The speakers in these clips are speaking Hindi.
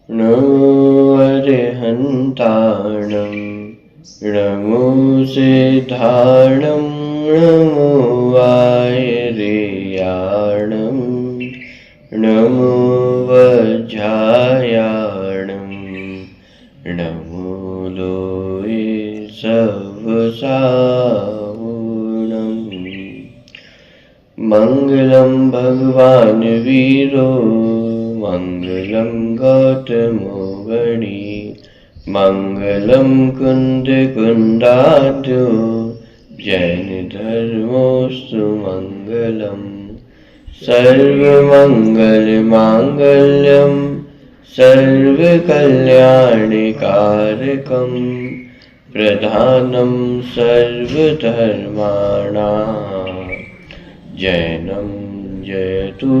नमो अरिहन्ताणं नमो सिद्धाणं नमो आयर्याणं नमो वज्रायाणं नमो लोये सवसाहुणं मङ्गलं भगवान् वीरो मङ्गलं गौतमो गणी मङ्गलं कुन्दकुन्दाढ्यो जैनधर्मोऽस्तु मङ्गलम् सर्वमङ्गलमाङ्गल्यं सर्वकल्याणकारकं प्रधानं सर्वधर्माणां जैनं जयतु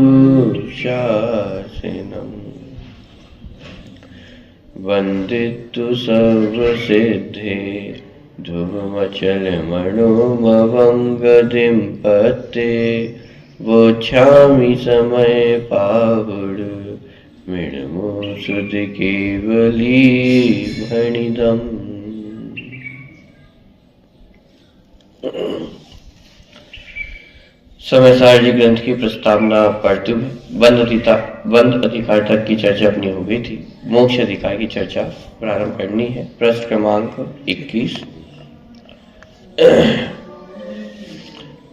शासनम् वन्दितु सर्वसिद्धे ध्रुवमचलमणोमवङ्गदिं पते वोच्छामि समय पावुड मृणमो सुधि केवली भणिदम्। समयसार जी ग्रंथ की प्रस्तावना पढ़ते हुए बंध अधिकार तक की चर्चा अपनी हो गई थी। मोक्ष अधिकार की चर्चा प्रारंभ करनी है। प्रश्न क्रमांक 21।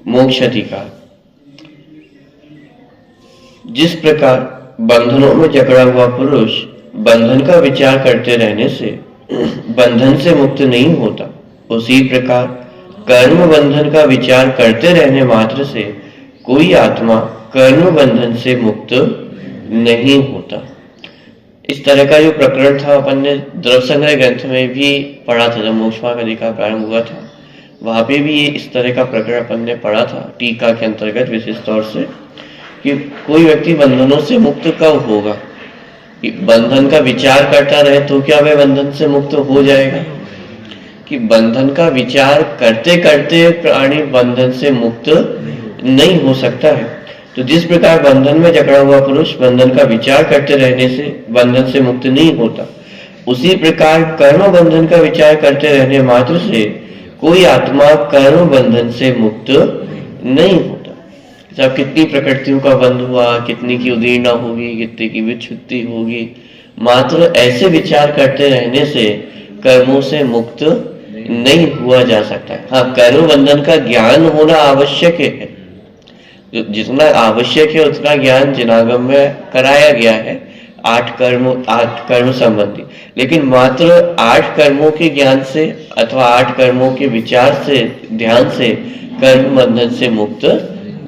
मोक्ष अधिकार। जिस प्रकार बंधनों में जकड़ा हुआ पुरुष बंधन का विचार करते रहने से बंधन से मुक्त नहीं होता, उसी प्रकार कर्म बंधन का विचार करते रहने मात्र से कोई आत्मा कर्म बंधन से मुक्त नहीं होता। इस तरह का जो प्रकरण था अपन ने द्रव्य संग्रह ग्रंथ में भी पढ़ा था। जब मोक्षमार्ग अधिकार प्रारंभ हुआ था वहां पे भी ये इस तरह का प्रकरण अपन ने पढ़ा था टीका के अंतर्गत, विशेष तौर से कि कोई व्यक्ति बंधनों से मुक्त कब होगा। कि बंधन का विचार करता रहे तो क्या वह बंधन से मुक्त हो जाएगा? कि बंधन का विचार करते करते प्राणी बंधन से मुक्त नहीं हो सकता है। तो जिस प्रकार बंधन में जकड़ा हुआ पुरुष बंधन का विचार करते रहने से बंधन से मुक्त नहीं होता, उसी प्रकार कर्म बंधन का विचार करते रहने मात्र से कोई आत्मा कर्म बंधन से मुक्त नहीं होता। जब कितनी प्रकृतियों का बंध हुआ, कितनी की उदीर्णा होगी, कितनी की विच्छुत्ति होगी, मात्र ऐसे विचार करते रहने से कर्मों से मुक्त नहीं हुआ जा सकता है। हाँ, कर्म बंधन का ज्ञान होना आवश्यक है। जितना आवश्यक है उतना ज्ञान जिनागम में कराया गया है, 8 कर्म संबंधी। लेकिन मात्र 8 कर्मों के ज्ञान से अथवा 8 कर्मों के विचार से, ध्यान से कर्म बंधन से मुक्त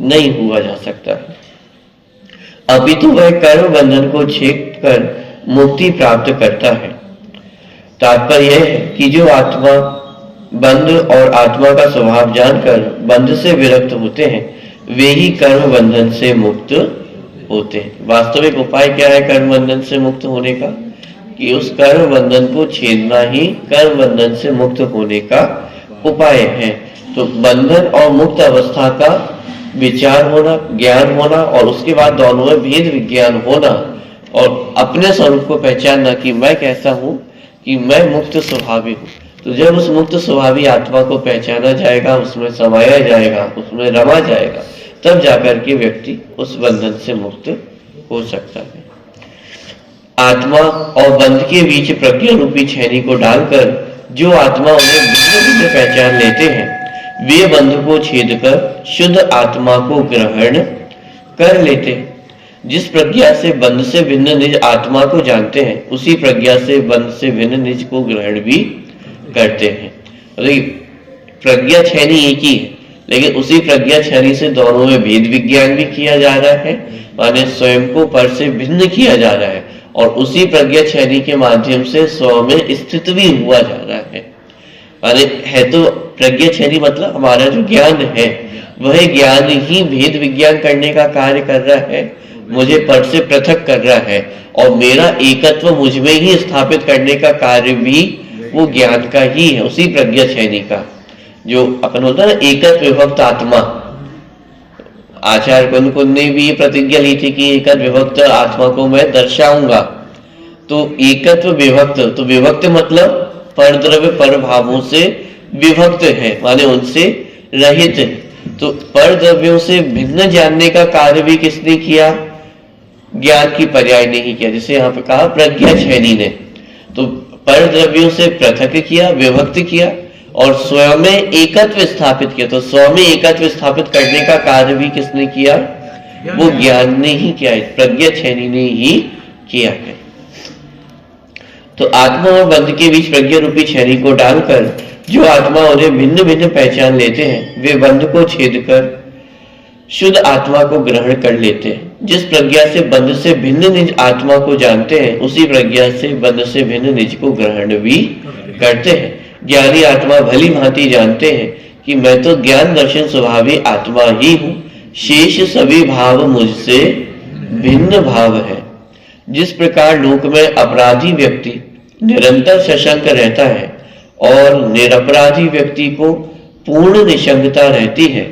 नहीं हुआ जा सकता। अभी तो वह कर्म बंधन को छेद कर मुक्ति प्राप्त करता है। तात्पर्य यह है कि जो आत्मा बंध और आत्मा का स्वभाव जानकर बंध से विरक्त होते हैं, वे ही कर्म बंधन से मुक्त होते हैं। वास्तविक उपाय क्या है कर्म बंधन से मुक्त होने का? कि उस कर्म बंधन को छेदना ही कर्म बंधन से मुक्त होने का उपाय है। तो बंधन और मुक्त अवस्था का विचार होना, ज्ञान होना, और उसके बाद दोनों में भेद विज्ञान होना और अपने स्वरूप को पहचानना कि मैं कैसा हूं, कि मैं मुक्त स्वभावी हूं। तो जब उस मुक्त स्वभावी आत्मा को पहचाना जाएगा, उसमें समाया जाएगा, उसमें रमा जाएगा, तब जाकर के व्यक्ति उस बंधन से मुक्त हो सकता है। आत्मा और बंध के बीच प्रज्ञा रूपी छैनी को डालकर जो आत्मा उन्हें भिन्न भिन्न पहचान लेते हैं, वे बंध को छेद कर शुद्ध आत्मा को ग्रहण कर लेते हैं। जिस प्रज्ञा से बंध से भिन्न निज आत्मा को जानते हैं, उसी प्रज्ञा से बंध से भिन्न निज को ग्रहण भी करते हैं। प्रज्ञा छैनी एक ही है, लेकिन उसी प्रज्ञा छैनी से दोनों में भेद विज्ञान भी किया जा रहा है, माने स्वयं को पर से भिन्न किया जा रहा है, और उसी प्रज्ञा छैनी के माध्यम से स्व में स्थित भी हुआ जा रहा है। माने है तो प्रज्ञा छैनी मतलब हमारा जो ज्ञान है, वह ज्ञान ही भेद विज्ञान करने का कार्य कर रहा है, मुझे पर से पृथक कर रहा है, और मेरा एकत्व मुझ में ही स्थापित करने का कार्य भी वो ज्ञान का ही है, उसी प्रज्ञा छैनी का। जो अपन होता है ना एकत्व विभक्त आत्मा, आचार्य कुंद ने भी प्रतिज्ञा ली थी कि एकत्व विभक्त आत्मा को मैं दर्शाऊंगा। तो एकत्व विभक्त, तो विभक्त मतलब पर द्रव्य पर भावों से विभक्त है, माने उनसे रहित है। तो पर द्रव्यों से भिन्न जानने का कार्य भी किसने किया? ज्ञान की पर्याय नहीं किया। जैसे यहाँ पे कहा प्रज्ञा छेनी ने, तो पर द्रव्यों से पृथक किया, विभक्त किया और स्वयं में एकत्व स्थापित किया। तो स्वयं में एकत्व स्थापित करने का कार्य भी किसने किया? वो ज्ञान ने ही किया है, प्रज्ञा छेनी ने ही किया है। तो आत्मा और बंध के बीच प्रज्ञा रूपी छेनी को डालकर जो आत्मा उन्हें भिन्न भिन्न पहचान लेते हैं, वे बंध को छेद कर शुद्ध आत्मा को ग्रहण कर लेते हैं। जिस प्रज्ञा से बंध से भिन्न निज आत्मा को जानते हैं, उसी प्रज्ञा से बंध से भिन्न निज को ग्रहण भी करते हैं। ज्ञानी आत्मा भली भांति जानते हैं कि मैं तो ज्ञान दर्शन स्वभावी आत्मा ही हूँ, शेष सभी भाव मुझसे भिन्न भाव है। जिस प्रकार लोक में अपराधी व्यक्ति निरंतर सशंक रहता है और निरपराधी व्यक्ति को पूर्ण निशंकता रहती है,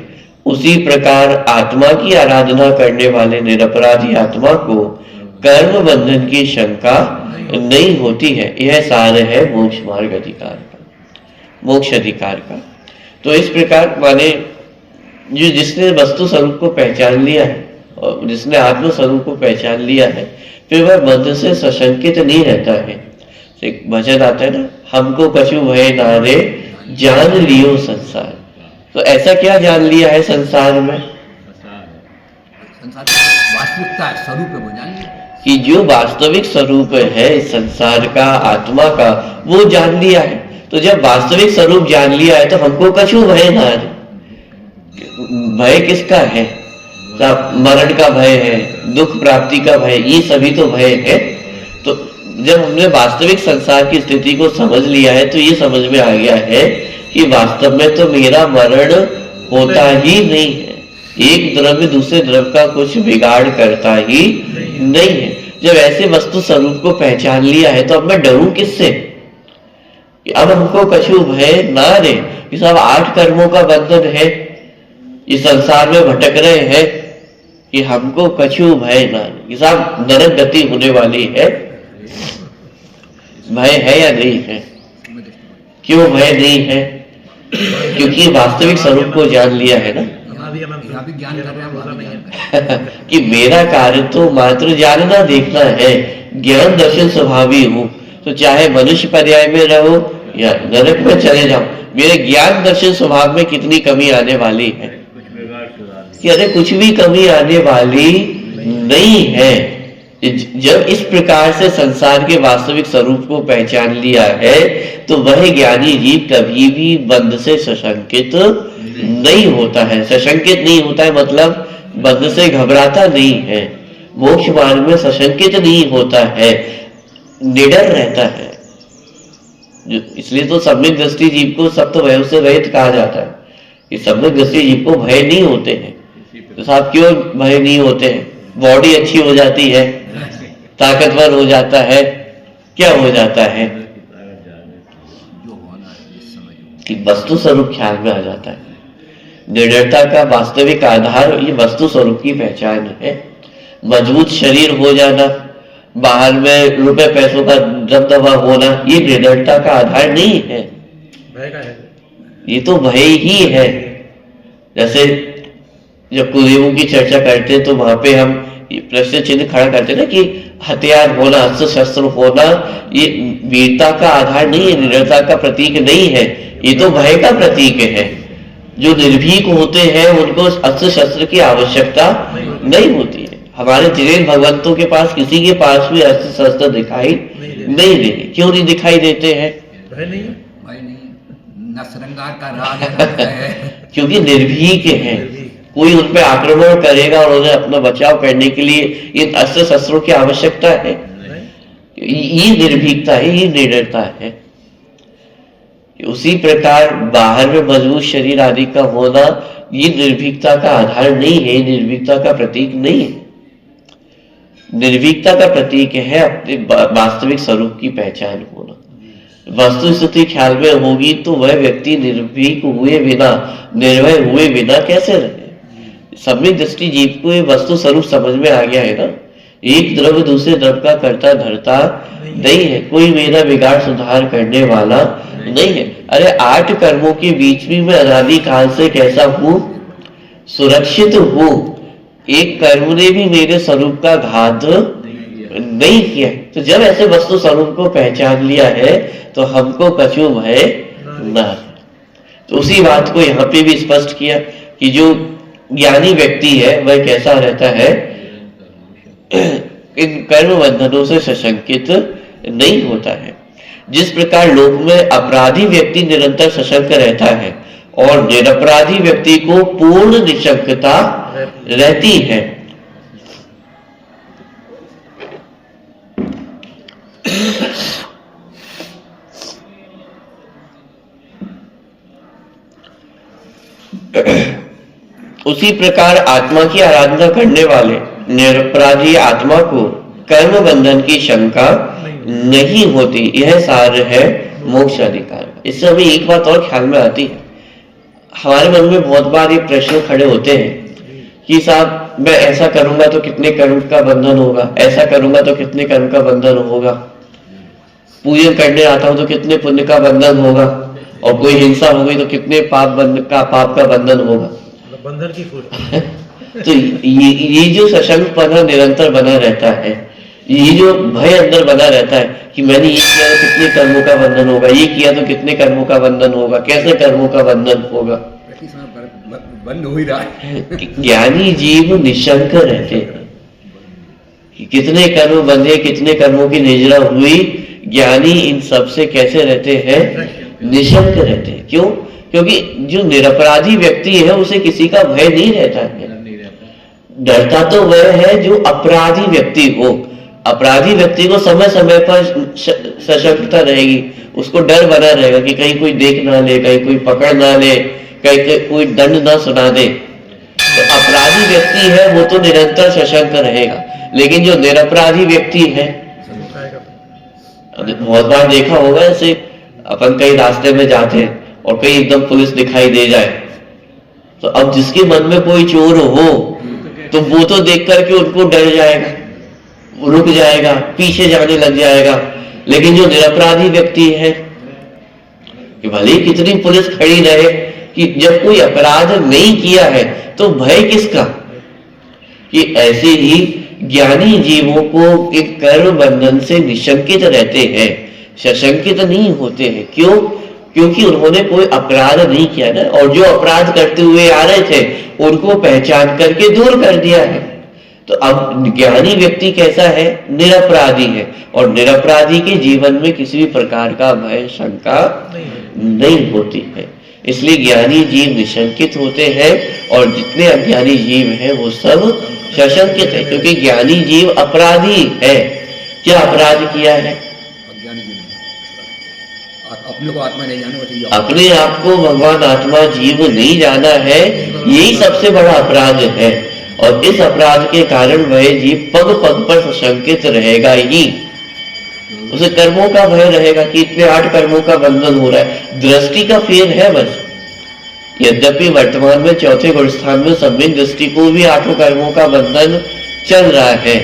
उसी प्रकार आत्मा की आराधना करने वाले निरपराधी आत्मा को कर्म बंधन की शंका नहीं होती है। यह सार है मोक्ष मार्ग अधिकार का, मोक्ष अधिकार का। तो इस प्रकार माने जो जिसने वस्तु स्वरूप को पहचान लिया है और जिसने आत्म स्वरूप को पहचान लिया है, फिर वह बंध से सशंकित नहीं रहता है। एक भजन आता है ना, हमको कछु भय ना रे जान लियो संसार। तो ऐसा क्या जान लिया है संसार में? संसार वास्तविकता स्वरूप है, वो जान लिया कि जो वास्तविक स्वरूप है इस संसार का, आत्मा का, वो जान लिया है। तो जब वास्तविक स्वरूप जान लिया है तो हमको कछु भय ना रे। भय किसका है? मरण का भय है, दुख प्राप्ति का भय, ये सभी तो भय है। तो जब हमने वास्तविक संसार की स्थिति को समझ लिया है तो ये समझ में आ गया है कि वास्तव में तो मेरा मरण होता ही नहीं है, एक द्रव्य दूसरे द्रव्य का कुछ बिगाड़ करता ही नहीं है। जब ऐसे वस्तु स्वरूप को पहचान लिया है तो अब मैं डरूं किससे? अब हमको कछु भय ना रे। ये सब 8 कर्मों का बंधन है, इस संसार में भटक रहे हैं कि हमको कछु भय ना रे। ये सब नरक गति होने वाली है। भय है या नहीं है? क्यों भय नहीं है? क्योंकि वास्तविक स्वरूप को जान लिया है ना। ज्ञान कर रहे हैं कि मेरा कार्य तो मात्र जानना देखना है, ज्ञान दर्शन स्वभावी हूँ। तो चाहे मनुष्य पर्याय में रहो या नरक में चले जाओ, मेरे ज्ञान दर्शन स्वभाव में कितनी कमी आने वाली है कि अरे कुछ भी कमी आने वाली नहीं है। जब इस प्रकार से संसार के वास्तविक स्वरूप को पहचान लिया है तो वह ज्ञानी जीव कभी भी बंध से सशंकित नहीं होता है। सशंकित नहीं होता है मतलब बंध से घबराता नहीं है, मोक्ष मार्ग में सशंकित नहीं होता है, निडर रहता है। इसलिए तो सम्यक दृष्टि जीव को सप्त भयों से रहित कहा जाता है कि सम्यक दृष्टि जीव को भय नहीं होते हैं। तो साहब क्यों भय नहीं होते हैं? बॉडी अच्छी हो जाती है, ताकतवर हो जाता है, क्या हो जाता है कि वस्तु स्वरूप ख्याल में आ जाता है। निडरता का वास्तविक आधार ये वस्तु स्वरूप की पहचान है। मजबूत शरीर हो जाना, बाहर में रुपए पैसों का दबदबा होना, ये निडरता का आधार नहीं है, ये तो भय ही है। जैसे जब कुलदेवों की चर्चा करते हैं तो वहां पे हम प्रश्न चिन्ह खड़ा करते हैं ना कि हथियार होना, अस्त्र शस्त्र होना ये वीरता का आधार नहीं है, निडरता का प्रतीक नहीं है, ये तो भय का प्रतीक है। जो निर्भीक होते हैं उनको अस्त्र शस्त्र की आवश्यकता नहीं होती है। हमारे जिन भगवंतों के पास किसी के पास भी अस्त्र शस्त्र दिखाई नहीं देते। क्यों नहीं दिखाई देते हैं? क्योंकि निर्भीक है, कोई उन पर आक्रमण करेगा और उन्हें अपना बचाव करने के लिए इन अस्त्र शस्त्रों की आवश्यकता है। ये निर्भीकता है, ये निडरता है। उसी प्रकार बाहर में मजबूत शरीर आदि का होना ये निर्भीकता का आधार नहीं है, निर्भीकता का प्रतीक नहीं है। निर्भीकता का प्रतीक है अपने वास्तविक स्वरूप की पहचान होना। वस्तु स्थिति ख्याल में होगी तो वह व्यक्ति निर्भीक हुए बिना, निर्भय हुए बिना कैसे रहे? सम्यक दृष्टि जीव को ये वस्तु स्वरूप समझ में आ गया है ना, एक द्रव्य दूसरे द्रव्य का करता धरता नहीं है, कोई मेरा बिगाड़ सुधार करने वाला नहीं है। अरे 8 कर्मों के बीच भी मैं अनादि काल से कैसा हूं, सुरक्षित हूं। एक कर्म ने भी मेरे स्वरूप का घात नहीं किया। तो जब ऐसे वस्तु स्वरूप को पहचान लिया है तो हमको कछु भय ना। तो उसी बात को यहाँ पे भी स्पष्ट किया कि जो ज्ञानी व्यक्ति है वह कैसा रहता है, इन कर्म बंधनों से सशंकित नहीं होता है। जिस प्रकार लोक में अपराधी व्यक्ति निरंतर सशंक रहता है और निरपराधी व्यक्ति को पूर्ण निशंकता रहती है। उसी प्रकार आत्मा की आराधना करने वाले निरपराधी आत्मा को कर्म बंधन की शंका नहीं होती। यह सार है मोक्ष अधिकार। इससे हमें एक बात और ख्याल में आती है, हमारे मन में बहुत बार ये प्रश्न खड़े होते हैं कि साहब मैं ऐसा करूंगा तो कितने कर्म का बंधन होगा, ऐसा करूंगा तो कितने कर्म का बंधन होगा, पूजन करने आता हूं तो कितने पुण्य का बंधन होगा, और कोई हिंसा हो गई तो कितने पाप का बंधन होगा। बंधन की खोज। तो ये जो सशंकपना निरंतर बना रहता है, ये जो भय अंदर बना रहता है कि मैंने ये किया तो कितने कर्मों का बंधन होगा, ये किया तो कितने कर्मों का बंधन होगा, कैसे कर्मों का बंधन होगा, बंद हो ही रहा है। ज्ञानी जीव निशंक रहते हैं। कितने कर्म बंधे, कितने कर्मों की निजरा हुई, ज्ञानी इन सब से कैसे रहते हैं, निशंक रहते हैं। क्यों? क्योंकि जो निरपराधी व्यक्ति है उसे किसी का भय नहीं रहता है। डरता तो वह है जो अपराधी व्यक्ति हो। अपराधी व्यक्ति को समय समय पर सशंकता रहेगी, उसको डर बना रहेगा कि कहीं कोई देख ना ले, कहीं कोई पकड़ ना ले, कहीं कोई दंड ना सुना दे। तो अपराधी व्यक्ति है वो तो निरंतर सशंक रहेगा, लेकिन जो निरपराधी व्यक्ति है, बहुत बार देखा होगा ऐसे अपन कहीं रास्ते में जाते हैं और कहीं एकदम पुलिस दिखाई दे जाए, तो अब जिसके मन में कोई चोर हो तो वो तो देख करके उनको डर जाएगा, रुक जाएगा, पीछे जाने लग जाएगा। लेकिन जो निरपराधी व्यक्ति है कि भले ही कितनी पुलिस खड़ी रहे, कि जब कोई अपराध नहीं किया है तो भय किसका। कि ऐसे ही ज्ञानी जीवों को एक कर्म बंधन से निशंकित रहते हैं, सशंकित नहीं होते हैं। क्यों? क्योंकि उन्होंने कोई अपराध नहीं किया ना, और जो अपराध करते हुए आ रहे थे उनको पहचान करके दूर कर दिया है। तो अब ज्ञानी व्यक्ति कैसा है, निरपराधी है, और निरपराधी के जीवन में किसी भी प्रकार का भय शंका नहीं होती है। इसलिए ज्ञानी जीव निशंकित होते हैं और जितने अज्ञानी जीव हैं वो सब सशंकित है, क्योंकि ज्ञानी जीव अपराधी है। क्या अपराध किया है? अपने को आत्मा नहीं जाना चाहिए, अपने आप को भगवान आत्मा जीव नहीं जाना है, यही सबसे बड़ा अपराध है। और इस अपराध के कारण वह जीव पग पग पर सशंकित रहेगा ही। उसे कर्मों का भय रहेगा कि इतने 8 कर्मों का बंधन हो रहा है, दृष्टि का फेर है बस। यद्यपि वर्तमान में चौथे गुण स्थान में सम्यक दृष्टि को भी 8 कर्मों का बंधन चल रहा है।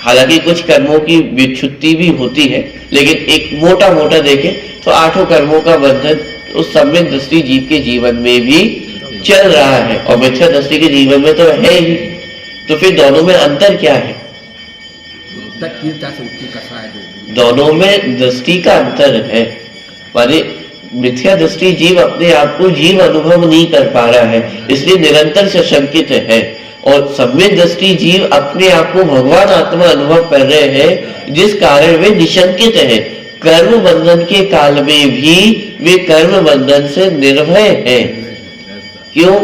हालांकि कुछ कर्मों की विच्छुत्ति भी होती है, लेकिन एक मोटा मोटा देखें तो 8 कर्मों का बंधन उस सम्यक दृष्टि जीव के जीवन में भी चल रहा है, और मिथ्या दृष्टि के जीवन में तो है ही। तो फिर दोनों में अंतर क्या है? दोनों में दृष्टि का अंतर है। माने मिथ्या दृष्टि जीव अपने आप को जीव अनुभव नहीं कर पा रहा है, इसलिए निरंतर सशंकित है, और सम्यक दृष्टि जीव अपने आप को भगवान आत्मा अनुभव कर रहे हैं, जिस कारण वे निशंकित है। कर्म बंधन के काल में भी वे कर्म बंधन से निर्भय है। क्यों?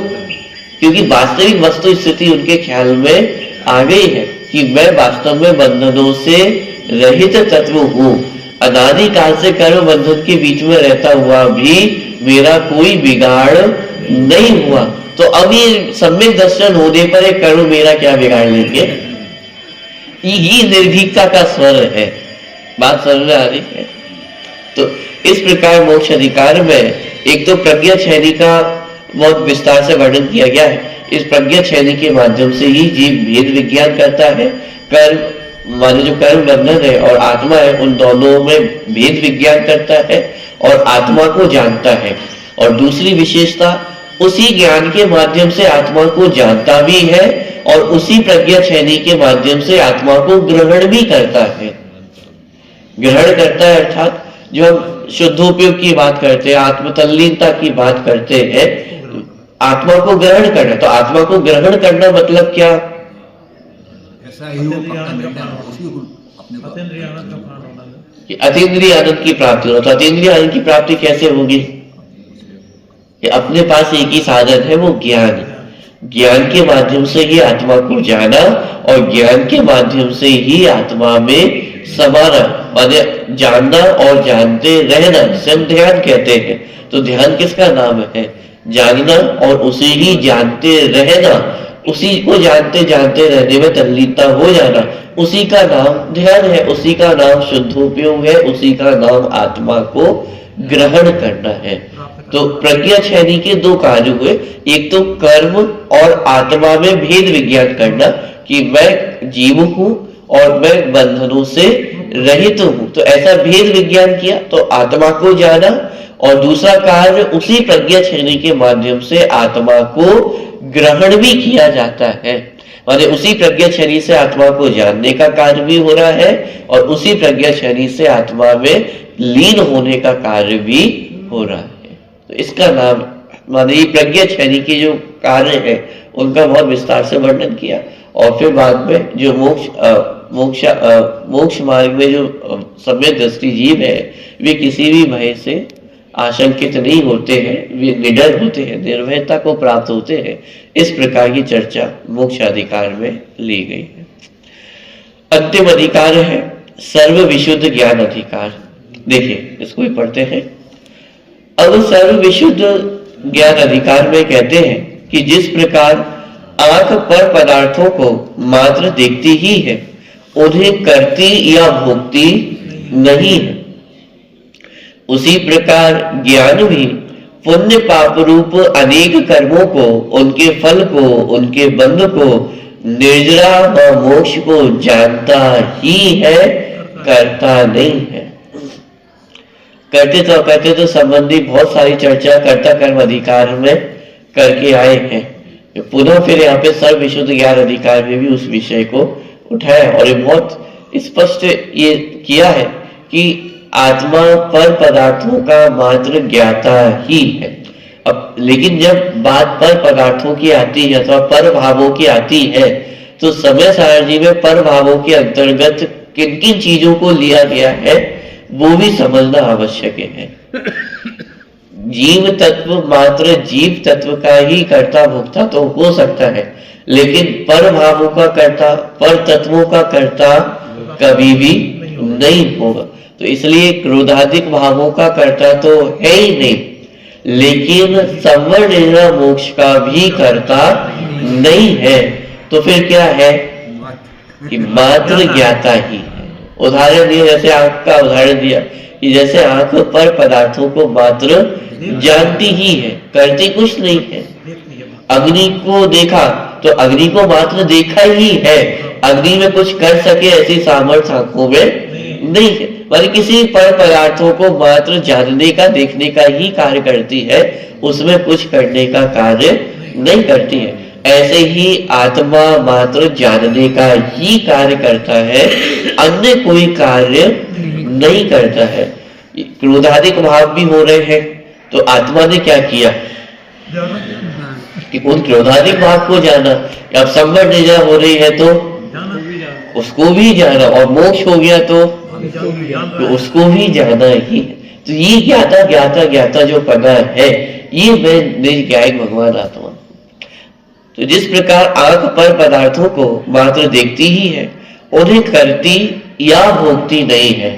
क्योंकि वास्तविक वस्तु स्थिति उनके ख्याल में आ गई है कि मैं वास्तव में बंधनों से रहित तत्व हूं। अनादि काल से कर्म बंधन के बीच में रहता हुआ भी मेरा कोई बिगाड़ नहीं हुआ। तो अब ये सम्यक दर्शन होने पर एक कर्म मेरा क्या बिगाड़ लेंगे? ये निर्भीकता का स्वर है। बात समझ में आ रही है? तो इस प्रकार मोक्ष अधिकार में एक तो प्रज्ञा छेनी का बहुत विस्तार से वर्णन किया गया है। इस प्रज्ञा छेनी के माध्यम से ही जीव भेद विज्ञान करता है, कर्म माने जो कर्म बंधन है और आत्मा है, उन दोनों में भेद विज्ञान करता है और आत्मा को जानता है। और दूसरी विशेषता, उसी ज्ञान के माध्यम से आत्मा को जानता भी है और उसी प्रज्ञा छेनी के माध्यम से आत्मा को ग्रहण भी करता है। ग्रहण करता है अर्थात जो हम शुद्धोपयोग की बात करते हैं, आत्मतल्लीनता की बात करते हैं, आत्मा को ग्रहण करना। तो आत्मा को ग्रहण करना मतलब क्या? ऐसा ही हो पक्का निर्णय उसी को अपने को अतीन्द्रिय आनंद का प्राण होना है। कि अतीन्द्रिय आनंद की प्राप्ति हो। तो अतीन्द्रिय आनंद की प्राप्ति कैसे होगी? कि अपने पास एक ही साधन है, वो ज्ञान। ज्ञान के माध्यम से ही आत्मा को जाना और ज्ञान के माध्यम से ही आत्मा में समाना, माने जानना और जानते रहना, जिसे हम ध्यान कहते हैं। तो ध्यान किसका नाम है? जानना और उसे ही जानते रहना, उसी को जानते जानते रहने में तल्लीनता हो जाना, उसी का नाम ध्यान है, उसी का नाम शुद्धोपयोग है, उसी का नाम आत्मा को ग्रहण करना है। तो प्रज्ञा छेनी के दो कार्य हुए, एक तो कर्म और आत्मा में भेद विज्ञान करना कि मैं जीव हूं और मैं बंधनों से रहित हूं। तो ऐसा भेद विज्ञान किया तो आत्मा को जाना, और दूसरा कार्य उसी प्रज्ञा छेनी के माध्यम से आत्मा को ग्रहण भी किया जाता है। माने उसी प्रज्ञा छेनी से आत्मा को जानने का कार्य भी हो रहा है और उसी प्रज्ञा छेनी से आत्मा में लीन होने का कार्य भी हो रहा है। तो इसका नाम, माने ये प्रज्ञा छेनी के जो कार्य है उनका बहुत विस्तार से वर्णन किया। और फिर बाद में जो मोक्ष मार्ग में जो सम्यक दृष्टि जीव है, वे किसी भी भय से आशंकित नहीं होते हैं, वे निडर होते हैं, निर्भयता को प्राप्त होते हैं। इस प्रकार की चर्चा मोक्ष अधिकार में ली गई है। अंतिम अधिकार है सर्व विशुद्ध ज्ञान अधिकार। देखिए इसको भी पढ़ते हैं। अब सर्व विशुद्ध ज्ञान अधिकार में कहते हैं कि जिस प्रकार आंख पर पदार्थों को मात्र देखती ही है, उन्हें करती या भोगती नहीं है, उसी प्रकार ज्ञान भी पुण्य पाप रूप अनेक कर्मों को, उनके फल को, उनके बंध को, निर्जरा व मोक्ष को जानता ही है, करता नहीं है। करते तो संबंधी बहुत सारी चर्चा कर्ता कर्म अधिकार में करके आए हैं। पुनः फिर यहाँ पे सर्व विशुद्ध ज्ञान अधिकार में भी उस विषय को उठाया और ये बहुत स्पष्ट ये किया है कि आत्मा पर पदार्थों का मात्र ज्ञाता ही है। अब लेकिन जब बात पर पदार्थों की आती है अथवा पर भावों की आती है, तो समय सारणी में पर भावों के अंतर्गत किन किन चीजों को लिया गया है वो भी समझना आवश्यक है। जीव तत्व मात्र जीव तत्व का ही कर्ता भोक्ता तो हो सकता है, लेकिन पर भावों का कर्ता, पर तत्वों का कर्ता कभी भी नहीं होगा। तो इसलिए क्रोधाधिक भावों का कर्ता तो है ही नहीं, लेकिन संवर्ण मोक्ष का भी कर्ता नहीं है। तो फिर क्या है कि मात्र ज्ञाता ही है। उदाहरण दिया, जैसे आंख का उदाहरण दिया कि जैसे आंख पर पदार्थों को मात्र जानती ही है, करती कुछ नहीं है। अग्नि को देखा तो अग्नि को मात्र देखा ही है, अग्नि में कुछ कर सके ऐसी सामर्थ्य आंखों में नहीं है। बल्कि किसी पर पदार्थों को मात्र जानने का, देखने का ही कार्य करती है, उसमें कुछ करने का कार्य नहीं करती है। ऐसे ही आत्मा मात्र जानने का ही कार्य करता है, अन्य कोई कार्य नहीं करता है। क्रोधाधिक भाव भी हो रहे हैं तो आत्मा ने क्या किया कि उन क्रोधाधिक भाव को जाना। अब संवट निजा हो रही है तो उसको भी जाना, और मोक्ष हो गया तो उसको भी जाना ही। तो ये ज्ञाता जो पना है, ये मैं निज भगवान आत्मा। तो जिस प्रकार आंख पर पदार्थों को मात्र देखती ही है, उन्हें करती या भोगती नहीं है।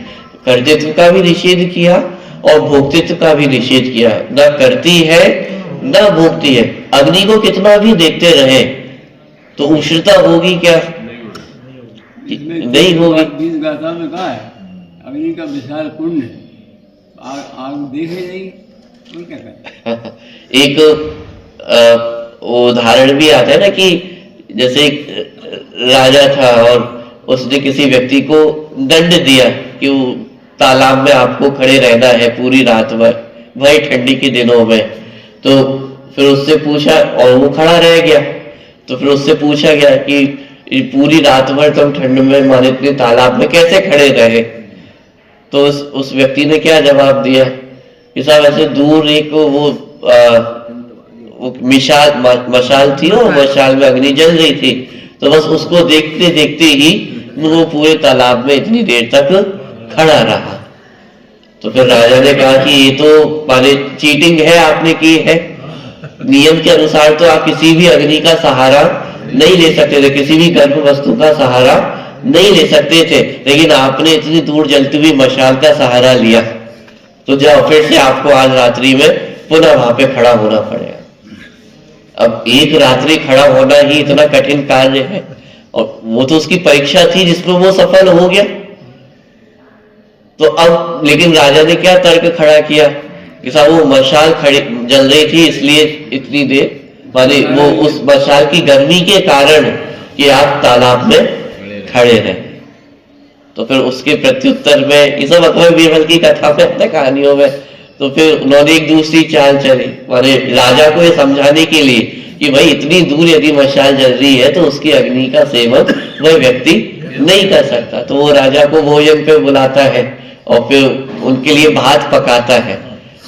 कर्तृत्व का भी निषेध किया और भोक्तित्व का भी निषेध किया। न करती है न भोगती है। अग्नि को कितना भी देखते रहे तो उष्णता होगी क्या? नहीं होगी। गीत गाथा में कहा है अग्नि का विशाल कुंड है, आग देखे नहीं तो क्या करें। एक उदाहरण भी आता है ना कि जैसे एक राजा था और उसने किसी व्यक्ति को दंड दिया कि वो तालाब में आपको खड़े रहना है पूरी रात भर, वही ठंडी के दिनों में। तो फिर उससे पूछा, और वो खड़ा रह गया, तो फिर उससे पूछा गया कि पूरी रात भर तुम ठंड में माने इतने तालाब में कैसे खड़े रहे? तो उस व्यक्ति ने क्या जवाब दिया कि साहब ऐसे दूर एक वो मशाल थी और मशाल में अग्नि जल रही थी, तो बस उसको देखते देखते ही वो पूरे तालाब में इतनी देर तक खड़ा रहा। तो फिर राजा ने कहा कि ये तो माने चीटिंग है आपने की है, नियम के अनुसार तो आप किसी भी अग्नि का सहारा नहीं ले सकते थे, किसी भी गर्म वस्तु का सहारा नहीं ले सकते थे, लेकिन आपने इतनी दूर जलती हुई मशाल का सहारा लिया, तो जाओ फिर से आपको आज रात्रि में पुनः वहां पे खड़ा होना पड़ेगा। अब एक रात्रि खड़ा होना ही इतना कठिन कार्य है, और वो तो उसकी परीक्षा थी जिसमें वो सफल हो गया। तो अब लेकिन राजा ने क्या तर्क खड़ा किया कि साहब वो मशाल खड़ी जल रही थी इसलिए इतनी देर, माने वो उस मशाल की गर्मी के कारण कि आप तालाब में खड़े रहे। तो फिर उसके प्रत्युत्तर में, ये सब अकबर बीरबल की कथा में है कहानियों में, तो फिर उन्होंने एक दूसरी चाल चली, माने राजा को ये समझाने के लिए कि भाई इतनी दूर यदि मशाल जल रही है तो उसकी अग्नि का सेवन वह व्यक्ति नहीं कर सकता। तो वो राजा को भोजन पे बुलाता है और फिर उनके लिए भात पकाता है।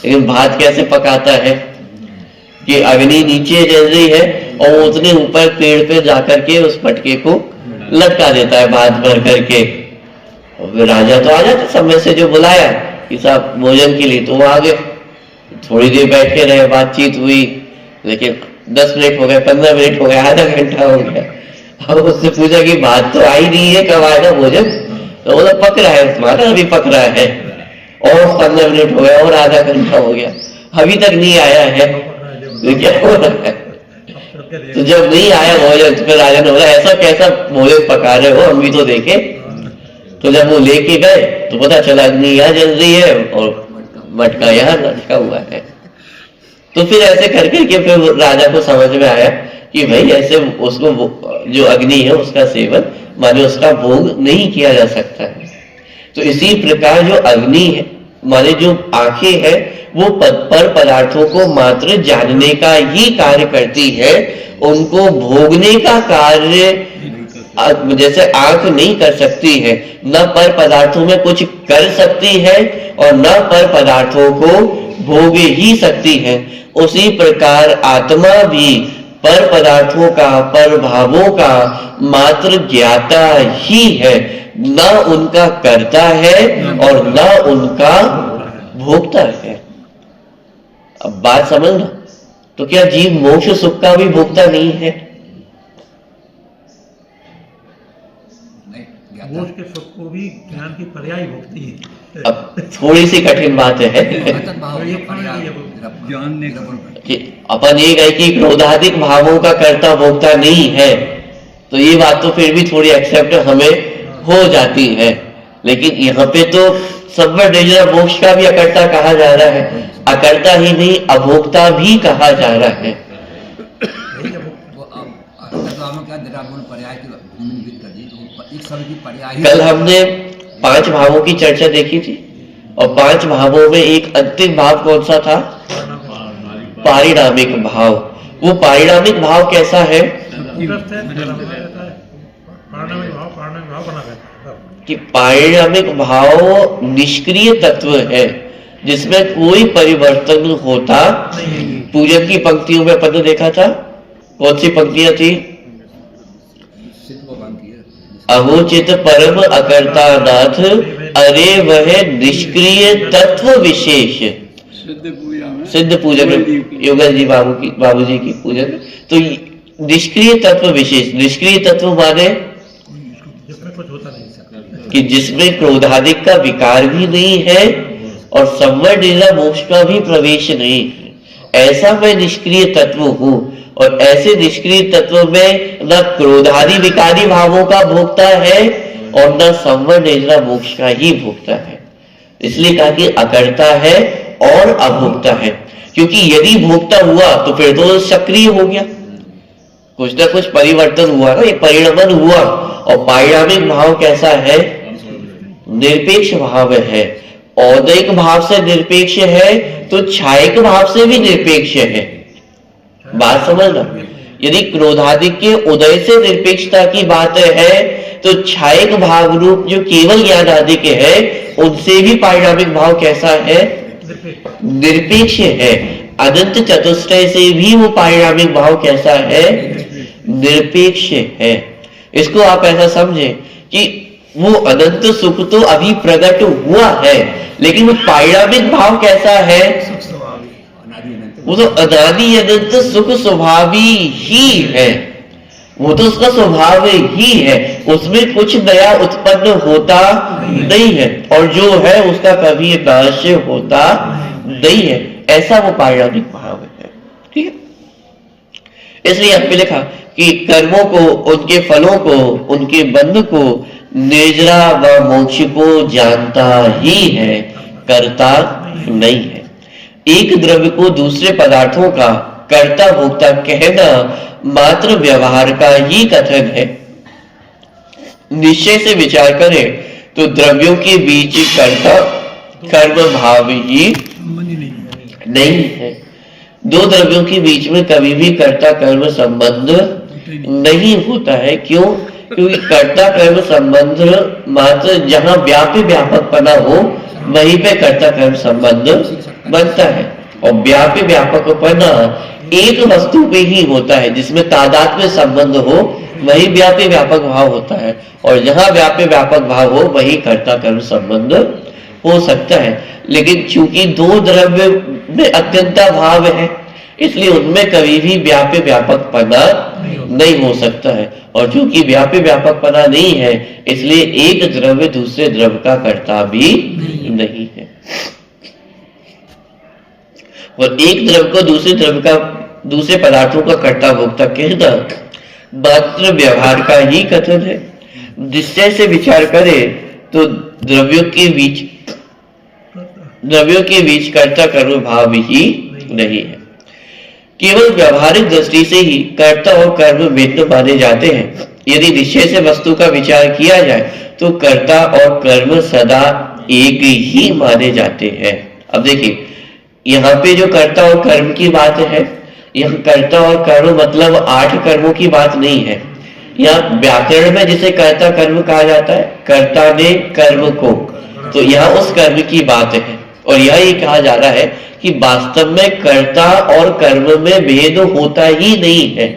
लेकिन भात कैसे पकाता है कि अग्नि नीचे जल रही है और वो उतने ऊपर पेड़ पे जाकर के उस पटके को लटका देता है भात भर करके। और फिर राजा तो आ जाता समय से जो बुलाया कि साहब भोजन के लिए, तो वो आ गए, थोड़ी देर बैठ के रहे, बातचीत हुई, लेकिन 10 मिनट हो गए, 15 मिनट हो गए, आधा घंटा हो गया। अब उससे पूछा कि बात तो आई नहीं है, कब आएगा भोजन? तो वो पक रहा है तुम्हारा, अभी पक रहा है, और 15 मिनट हो गया, और आधा घंटा हो गया, अभी तक नहीं आया है, तो क्या हो रहा है? तो जब नहीं आया भोजन तो फिर राजा ने बोला ऐसा कैसा भोजन पका रहे हो, हम भी तो देखे। तो जब वो लेके गए तो पता चला अग्नि यहाँ जल रही है और मटका यहाँ लटका हुआ है। तो फिर ऐसे करके के फिर राजा को समझ में आया कि भाई ऐसे उसको जो अग्नि है उसका सेवन माने उसका भोग नहीं किया जा सकता है। तो इसी प्रकार जो अग्नि है माने जो आंखें है वो पर पदार्थों को मात्र जानने का ही कार्य करती है, उनको भोगने का कार्य जैसे आंख नहीं कर सकती है, न पर पदार्थों में कुछ कर सकती है और न पर पदार्थों को भोग ही सकती है। उसी प्रकार आत्मा भी पर पदार्थों का, पर भावों का मात्र ज्ञाता ही है, न उनका करता है और न उनका भोगता है। अब बात समझना, तो क्या जीव मोक्ष सुख का भी भोगता नहीं है? मोक्ष के सुख को भी ज्ञान की पर्याय भोगती है। अब थोड़ी सी कठिन बात है कि अपन ये कहे कि क्रोधाधिक भावों का कर्ता भोगता नहीं है, तो ये बात तो फिर भी थोड़ी एक्सेप्ट हमें हो जाती है। लेकिन यहाँ पे तो सब्वर डेजरा मोक्ष का भी अकर्ता कहा जा रहा है, अकर्ता ही नहीं अभोक्ता भी कहा जा रहा है। कल हमने 5 भावों की चर्चा देखी थी और 5 भावों में एक अंतिम भाव कौन सा था? पारिणामिक भाव। वो पारिणामिक भाव कैसा है कि पारिणामिक भाव निष्क्रिय तत्व है जिसमें कोई परिवर्तन होता। पूजन की पंक्तियों में पद देखा था, कौन सी पंक्तियां थी? अहोचित परम अकर्ता नाथ, अरे वह निष्क्रिय तत्व विशेष। सिद्ध पूजन योगेश जी बाबू जी की पूजन। तो निष्क्रिय तत्व विशेष, निष्क्रिय तत्व माने कि जिसमें क्रोधादिक का विकार भी नहीं है और संवर डेरा मोक्ष का भी प्रवेश नहीं है, ऐसा मैं निष्क्रिय तत्व हूं। और ऐसे निष्क्रिय तत्व में न क्रोधादि विकारी भावों का भोगता है और न संवर डेरा मोक्ष का ही भोगता है। इसलिए कहा कि अकर्ता है और अभोक्ता है, क्योंकि यदि भोक्ता हुआ तो फिर तो सक्रिय हो गया, कुछ ना कुछ परिवर्तन हुआ ना, एक परिणमन हुआ और पारिणामिक भाव कैसा है? निरपेक्ष भाव है। औदैक भाव से निरपेक्ष है तो छायक भाव से भी निरपेक्ष है। बात समझना, यदि क्रोधादि के उदय से निरपेक्षता की बात है तो छायक भाव रूप जो केवल ज्ञान आदि के है उनसे भी पारिणामिक भाव कैसा है? निरपेक्ष है। अनंत चतुष्टय से भी वो पारिणामिक भाव कैसा है? निरपेक्ष है। इसको आप ऐसा समझे कि वो अनंत सुख तो अभी प्रकट हुआ है, लेकिन वो पारिणामिक भाव कैसा है? वो तो अनादि अनंत सुख स्वभावी ही है, वो तो उसका स्वभाव ही है, उसमें कुछ नया उत्पन्न होता नहीं है, और जो है उसका कभी नाश होता नहीं है। ऐसा वो पारिणामिक भाव है। ठीक है, इसलिए हमने लिखा कि कर्मों को, उनके फलों को, उनके बंध को, निर्जरा व मोक्ष को जानता ही है, करता नहीं है। एक द्रव्य को दूसरे पदार्थों का कर्ता भोक्ता कहना मात्र व्यवहार का ही कथन है। निश्चय से विचार करें तो द्रव्यों के बीच कर्ता कर्म भाव ही नहीं है। दो द्रव्यों के बीच में कभी भी कर्ता कर्म संबंध नहीं होता है। क्यों? क्योंकि कर्ता कर्म संबंध मात्र जहां व्यापी व्यापकपना हो वहीं पे कर्ता कर्म संबंध बनता है, और व्यापी व्यापकपना एक वस्तु पे ही होता है। जिसमें तादात्म्य संबंध हो वही व्यापी व्यापक भाव होता है, और जहां व्यापी व्यापक भाव हो वही कर्ता कर्म संबंध हो सकता है। लेकिन चूंकि दो द्रव्य में अत्यंता भाव है, इसलिए उनमें कभी भी व्यापी व्यापकपना नहीं हो सकता है, और चूंकि व्यापी व्यापकपना नहीं है इसलिए एक द्रव्य दूसरे द्रव्य का कर्ता भी नहीं है। और एक द्रव्य को दूसरे द्रव्य का, दूसरे पदार्थों का कर्ता भोक्ता कहना मात्र व्यवहार का ही कथन है। निश्चय से विचार करें तो द्रव्यों के बीच कर्ता कर्म भाव ही नहीं है। केवल व्यवहारिक दृष्टि से ही कर्ता और कर्म भिन्न माने जाते हैं। यदि निश्चय से वस्तु का विचार किया जाए तो कर्ता और कर्म सदा एक ही माने जाते हैं। अब देखिए, यहाँ पे जो कर्ता और कर्म की बात है, यह कर्ता और कर्म मतलब 8 कर्मों की बात नहीं है। यहाँ व्याकरण में जिसे कर्ता कर्म कहा जाता है, कर्ता ने कर्म को, तो यहाँ उस कर्म की बात है। और यह ये कहा जा रहा है कि वास्तव में कर्ता और कर्म में भेद होता ही नहीं है।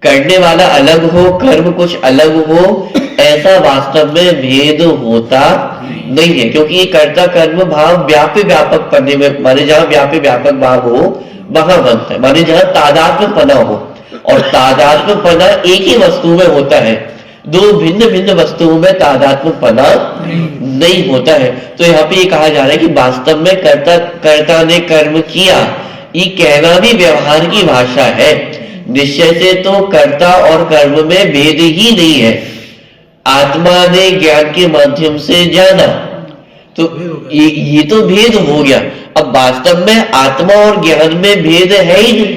करने वाला अलग हो, कर्म कुछ अलग हो, ऐसा वास्तव में भेद होता नहीं है। क्योंकि ये कर्ता कर्म भाव व्यापी व्यापक पन्ने में, माने जहां व्यापी व्यापक भाव हो वहां बनता है, माने जहां तादात्म्य पना हो, और तादात्म्य पना एक ही वस्तु में होता है, दो भिन्न भिन्न वस्तुओं में तादात्म्य पना नहीं होता है। तो यहाँ पे ये कहा जा रहा है कि वास्तव में कर्ता ने कर्म किया, ये कहना भी व्यवहार की भाषा है। निश्चय से तो कर्ता और कर्म में भेद ही नहीं है। आत्मा ने ज्ञान के माध्यम से जाना, तो ये तो भेद हो गया। अब वास्तव में आत्मा और ज्ञान में भेद है ही नहीं।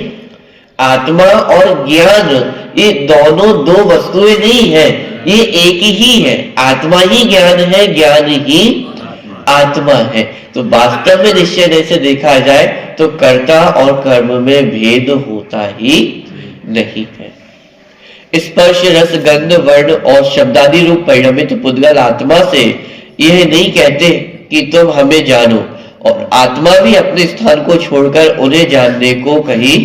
आत्मा और ज्ञान ये दोनों दो वस्तुएं नहीं है, ये एक ही है। आत्मा ही ज्ञान है, ज्ञान ही आत्मा है। तो वास्तव में निश्चय से देखा जाए तो कर्ता और कर्म में भेद होता ही नहीं है। स्पर्श रस गंध वर्ण और शब्दादि रूप परिणमित पुद्गल आत्मा से यह नहीं कहते कि तुम हमें जानो, और आत्मा भी अपने स्थान को छोड़कर उन्हें जानने को कहीं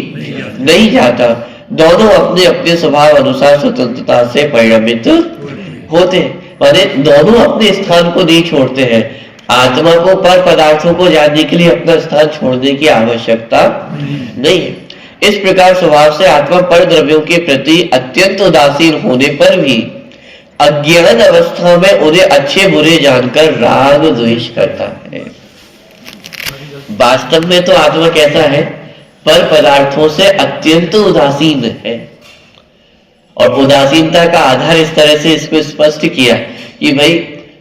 नहीं जाता। दोनों अपने अपने स्वभाव अनुसार स्वतंत्रता से परिणमित होते हैं, माने दोनों अपने स्थान को नहीं छोड़ते हैं। आत्मा को पर पदार्थों को जानने के लिए अपना स्थान छोड़ने की आवश्यकता नहीं है। इस प्रकार स्वभाव से आत्मा पर द्रव्यों के प्रति अत्यंत उदासीन होने पर भी अज्ञान अवस्था में उन्हें अच्छे बुरे जानकर राग द्वेष करता है। वास्तव में तो आत्मा कैसा है? पर पदार्थों से अत्यंत उदासीन है। और उदासीनता का आधार इस तरह से इसको स्पष्ट किया कि भाई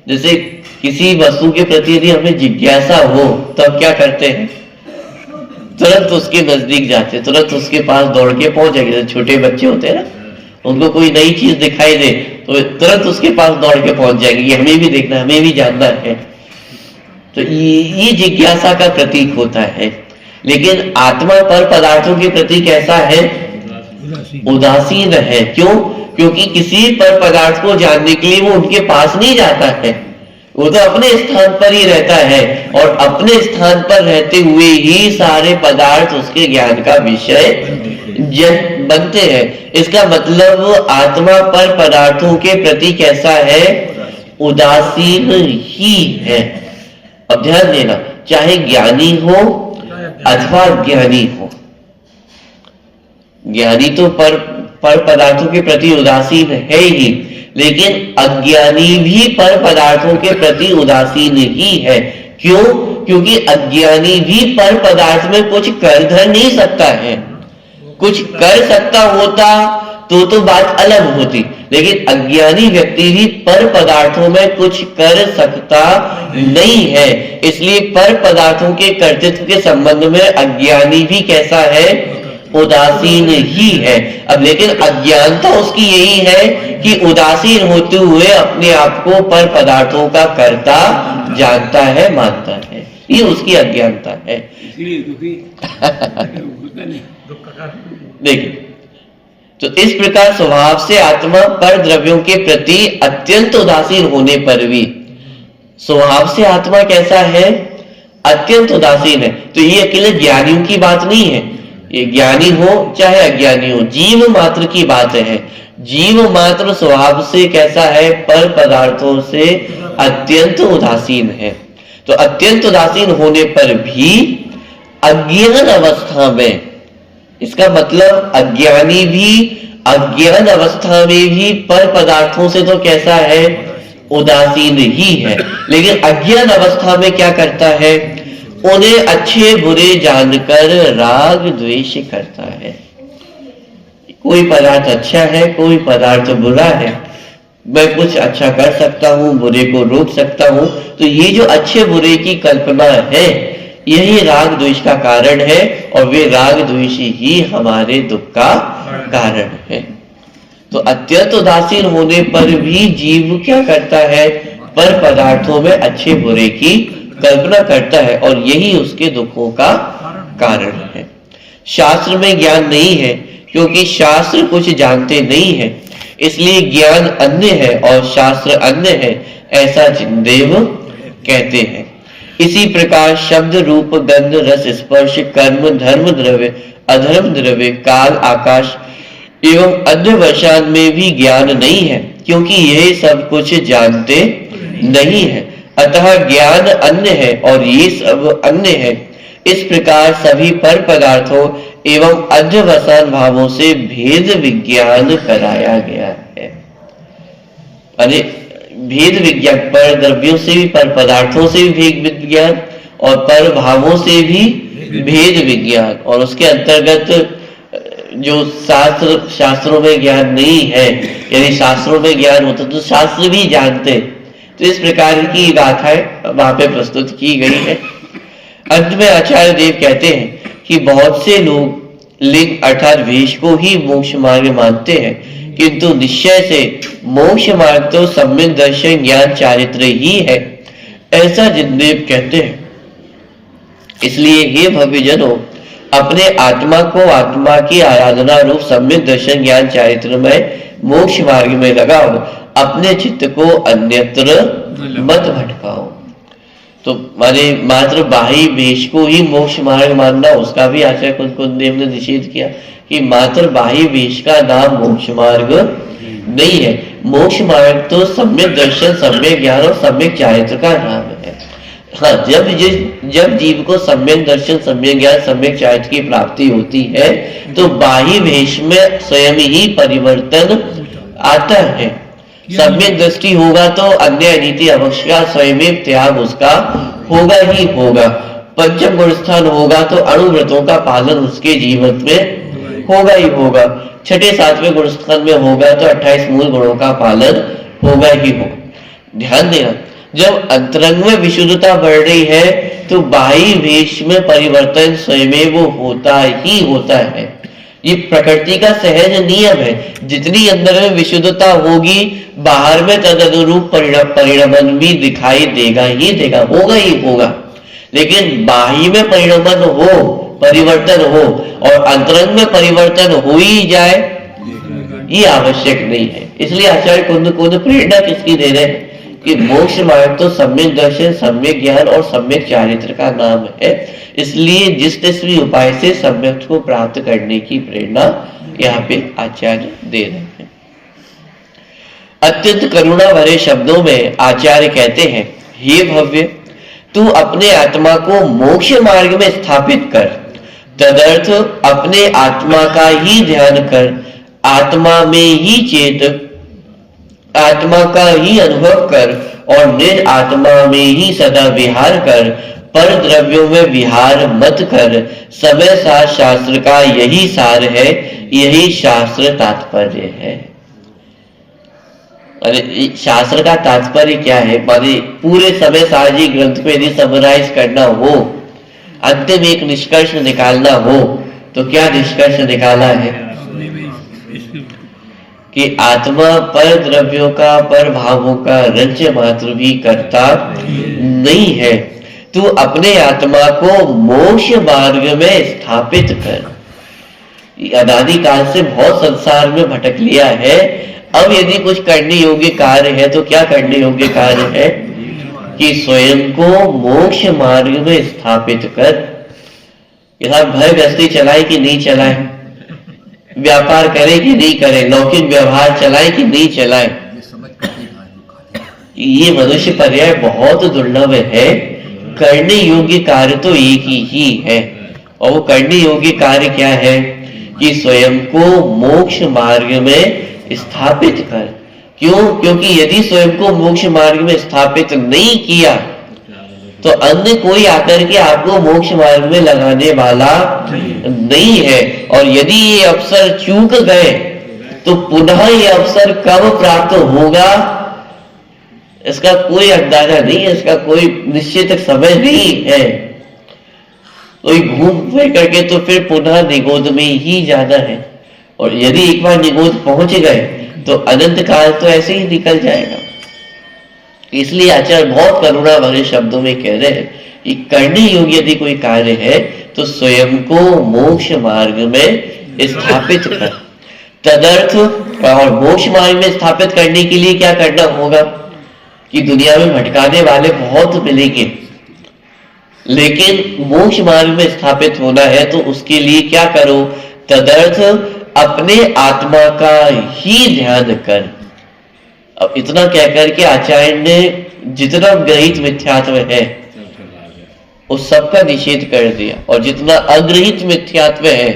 जैसे किसी वस्तु के प्रति यदि हमें जिज्ञासा हो तो हम क्या करते हैं? तुरंत उसके नजदीक जाते हैं, तुरंत उसके पास दौड़ के पहुंच जाएंगे। छोटे बच्चे होते हैं ना, उनको कोई नई चीज दिखाई दे तो तुरंत उसके पास दौड़ के पहुंच जाएंगे कि हमें भी देखना है, हमें भी जानना है। तो ये जिज्ञासा का प्रतीक होता है। लेकिन आत्मा पर पदार्थों के प्रति कैसा है? उदासीन है। क्यों? क्योंकि किसी पर पदार्थ को जानने के लिए वो उनके पास नहीं जाता है, वो तो अपने स्थान पर ही रहता है और अपने स्थान पर रहते हुए ही सारे पदार्थ उसके ज्ञान का विषय बनते हैं। इसका मतलब आत्मा पर पदार्थों के प्रति कैसा है? उदासीन ही है। अब ध्यान देना, चाहे ज्ञानी हो अथवा अज्ञानी हो, ज्ञानी तो पर पदार्थों के प्रति उदासीन है ही, लेकिन अज्ञानी भी पर पदार्थों के प्रति उदासीन ही है। क्यों? क्योंकि अज्ञानी भी पर पदार्थ में कुछ कर धर नहीं सकता है। कुछ कर सकता होता तो बात अलग होती, लेकिन अज्ञानी व्यक्ति भी पर पदार्थों में कुछ कर सकता नहीं है। इसलिए पर पदार्थों के कर्तृत्व के संबंध में अज्ञानी भी कैसा है? उदासीन ही है। अब लेकिन अज्ञानता उसकी यही है कि उदासीन होते हुए अपने आप को पर पदार्थों का कर्ता जानता है, मानता है। ये उसकी अज्ञानता है। इसलिए दुखी होता नहीं। देखिए, तो इस प्रकार स्वभाव से आत्मा पर द्रव्यों के प्रति अत्यंत उदासीन होने पर भी, स्वभाव से आत्मा कैसा है? अत्यंत उदासीन है। तो ये अकेले ज्ञानियों की बात नहीं है, ये ज्ञानी हो चाहे अज्ञानी हो, जीव मात्र की बात है। जीव मात्र स्वभाव से कैसा है? पर पदार्थों से अत्यंत उदासीन है। तो अत्यंत उदासीन होने पर भी अज्ञान अवस्था में, इसका मतलब अज्ञानी भी अज्ञान अवस्था में भी पर पदार्थों से तो कैसा है? उदासीन ही है। लेकिन अज्ञान अवस्था में क्या करता है? उन्हें अच्छे बुरे जानकर राग द्वेष करता है। कोई पदार्थ अच्छा है, कोई पदार्थ बुरा है, मैं कुछ अच्छा कर सकता हूं, बुरे को रोक सकता हूं। तो ये जो अच्छे बुरे की कल्पना है, यही राग द्वेष का कारण है और वे राग द्वेष ही हमारे दुख का कारण है। तो अत्यंत उदासीन होने पर भी जीव क्या करता है? पर पदार्थों में अच्छे बुरे की कल्पना करता है और यही उसके दुखों का कारण है। शास्त्र में ज्ञान नहीं है क्योंकि शास्त्र कुछ जानते नहीं है, इसलिए ज्ञान अन्य है और शास्त्र अन्य है, ऐसा जिनदेव कहते हैं। इसी प्रकार शब्द रूप गंध रस स्पर्श कर्म धर्म द्रव्य अधर्म द्रव्य काल आकाश एवं अन्य वशान में भी ज्ञान नहीं है, क्योंकि यह सब कुछ जानते नहीं है। अतः ज्ञान अन्य है और ये सब अन्य है। इस प्रकार सभी पर पदार्थों एवं अध्यवसान भावों से भेद विज्ञान कराया गया है। अरे भेद विज्ञान, पर द्रव्यों से भी, पर पदार्थों से भी भेद विज्ञान और पर भावों से भी भेद विज्ञान, और उसके अंतर्गत जो शास्त्रों में ज्ञान नहीं है, यदि शास्त्रों में ज्ञान होता तो शास्त्र भी जानते। तो इस प्रकार की गाथाएं वहां पे प्रस्तुत की गई है। अंत में आचार्य देव कहते हैं कि बहुत से लोग लिंग अर्थात वेश को ही मोक्ष मार्ग मानते हैं, किंतु निश्चय से मोक्ष मार्ग तो सम्यक दर्शन ज्ञान चारित्र ही है, ऐसा जिनदेव कहते हैं। इसलिए हे भव्यजनों, अपने आत्मा को आत्मा की आराधना रूप सम्यक दर्शन ज्ञान चारित्र में मोक्ष मार्ग में लगाओ, अपने चित्त को अन्यत्र मत भटकाओ। तो माने मात्र बाह्य वेश को ही मोक्ष मार्ग मानना, उसका भी आचार्य कुंदेव ने निषेध किया कि मात्र बाह्य वेश का नाम मोक्ष मार्ग नहीं है। मोक्ष मार्ग तो सम्यक दर्शन, सम्यक ज्ञान और सम्यक चारित्र का नाम है। हाँ, जब जीव को सम्यक दर्शन, सम्यक ज्ञान, सम्यक चारित्र की प्राप्ति होती है तो बाह्य वेश में स्वयं ही परिवर्तन आता है। सम्यक दृष्टि होगा तो अन्य अनीति अवश्य का स्वयं त्याग उसका होगा ही होगा। पंचम गुण स्थान होगा तो अणुव्रतों का पालन उसके जीवन में होगा ही होगा। छठे सातवें गुण स्थान में होगा तो 28 मूल गुणों का पालन होगा ही होगा। ध्यान देना, जब अंतरंग में विशुद्धता बढ़ रही है तो बाह्य वेश में परिवर्तन स्वयं वो होता ही होता है। ये प्रकृति का सहज नियम है। जितनी अंदर में विशुद्धता होगी, बाहर में तदनुरूप परिणमन भी दिखाई देगा ही देगा, होगा ही होगा। लेकिन बाह्य में परिणमन हो, परिवर्तन हो, और अंतरंग में परिवर्तन हो ही जाए, ये आवश्यक नहीं है। इसलिए आचार्य कुंद प्रेरणा किसकी दे रहे हैं कि मोक्ष मार्ग तो सम्यक दर्शन, सम्यक ज्ञान और सम्यक चारित्र का नाम है। इसलिए जिस भी उपाय से सम्यक को प्राप्त करने की प्रेरणा यहाँ पे आचार्य दे रहे हैं। अत्यंत करुणा भरे शब्दों में आचार्य कहते हैं, हे भव्य, तू अपने आत्मा को मोक्ष मार्ग में स्थापित कर, तदर्थ अपने आत्मा का ही ध्यान कर, आत्मा में ही चेत, आत्मा का ही अनुभव कर और निज आत्मा में ही सदा विहार कर, पर द्रव्यों में विहार मत कर। समय सार शास्त्र का यही सार है, यही शास्त्र तात्पर्य है। अरे शास्त्र का तात्पर्य क्या है? माने पूरे समय सार जी ग्रंथ को यदि समराइज करना हो, अंतिम एक निष्कर्ष निकालना हो, तो क्या निष्कर्ष निकाला है कि आत्मा पर द्रव्यों का, पर भावों का रंच मात्र भी करता नहीं है। तू अपने आत्मा को मोक्ष मार्ग में स्थापित कर। अनादि काल से बहुत संसार में भटक लिया है। अब यदि कुछ करने योग्य कार्य है तो क्या करने योग्य कार्य है कि स्वयं को मोक्ष मार्ग में स्थापित कर। यथा घर गृहस्थी चलाए कि नहीं चलाए, व्यापार करे कि नहीं करे, लौकिक व्यवहार चलाए कि नहीं चलाए, ये मनुष्य पर्याय बहुत दुर्लभ है। करने योग्य कार्य तो एक ही है, और वो करने योग्य कार्य क्या है कि स्वयं को मोक्ष मार्ग में स्थापित कर। क्यों? क्योंकि यदि स्वयं को मोक्ष मार्ग में स्थापित नहीं किया तो अन्य कोई आकर के आपको मोक्ष मार्ग में लगाने वाला नहीं है। और यदि ये अवसर चूक गए तो पुनः ये अवसर कब प्राप्त होगा इसका कोई अंदाजा नहीं है, इसका कोई निश्चित समय नहीं है। कोई घूम फिर करके तो फिर पुनः निगोद में ही जाना है, और यदि एक बार निगोद पहुंच गए तो अनंत काल तो ऐसे ही निकल जाएगा। इसलिए आचार्य बहुत करुणा भरे शब्दों में कह रहे हैं कि करने योग्य यदि कोई कार्य है तो स्वयं को मोक्ष मार्ग में स्थापित कर। तदर्थ, और मोक्ष मार्ग में स्थापित करने के लिए क्या करना होगा कि दुनिया में भटकाने वाले बहुत मिलेंगे, लेकिन मोक्ष मार्ग में स्थापित होना है तो उसके लिए क्या करो? तदर्थ अपने आत्मा का ही ध्यान कर। अब इतना कहकर के आचार्य ने जितना ग्रहित मिथ्यात्व है उस सब का निषेध कर दिया, और जितना अग्रहित मिथ्यात्व है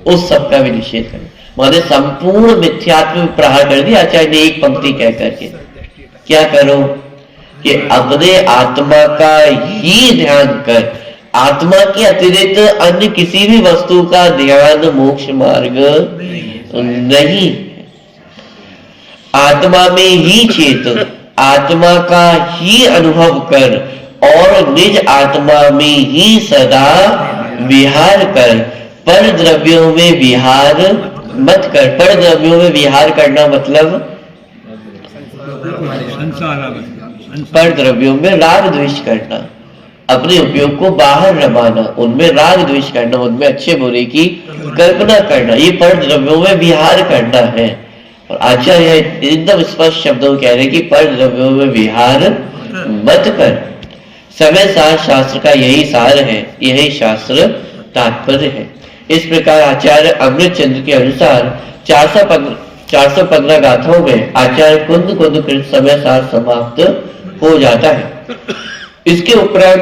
उस सब का भी निषेध कर दिया। माने संपूर्ण मिथ्यात्व में प्रहार कर दिया आचार्य ने एक पंक्ति कह करके। क्या करो कि अपने आत्मा का ही ध्यान कर। आत्मा के अतिरिक्त अन्य किसी भी वस्तु का ध्यान मोक्ष मार्ग नहीं। आत्मा में ही चेत, आत्मा का ही अनुभव कर और निज आत्मा में ही सदा विहार कर। पर द्रव्यों में विहार मत कर। पर द्रव्यों में विहार करना मतलब पर द्रव्यों में राग द्वेष करना, अपने उपयोग को बाहर रमाना, उनमें राग द्वेष करना, उनमें अच्छे बुरे की कल्पना करना, ये पर द्रव्यों में विहार करना है। और आचार्य एकदम स्पष्ट शब्दों में कह रहे कि पर द्रव्यों में विहार मत कर। समय सार शास्त्र का यही सार है, यही शास्त्र तात्पर्य है। इस प्रकार आचार्य अमृत चंद्र के अनुसार 415 गाथाओं में आचार्य कुंद कृत समय सार समाप्त हो जाता है। इसके उपरांत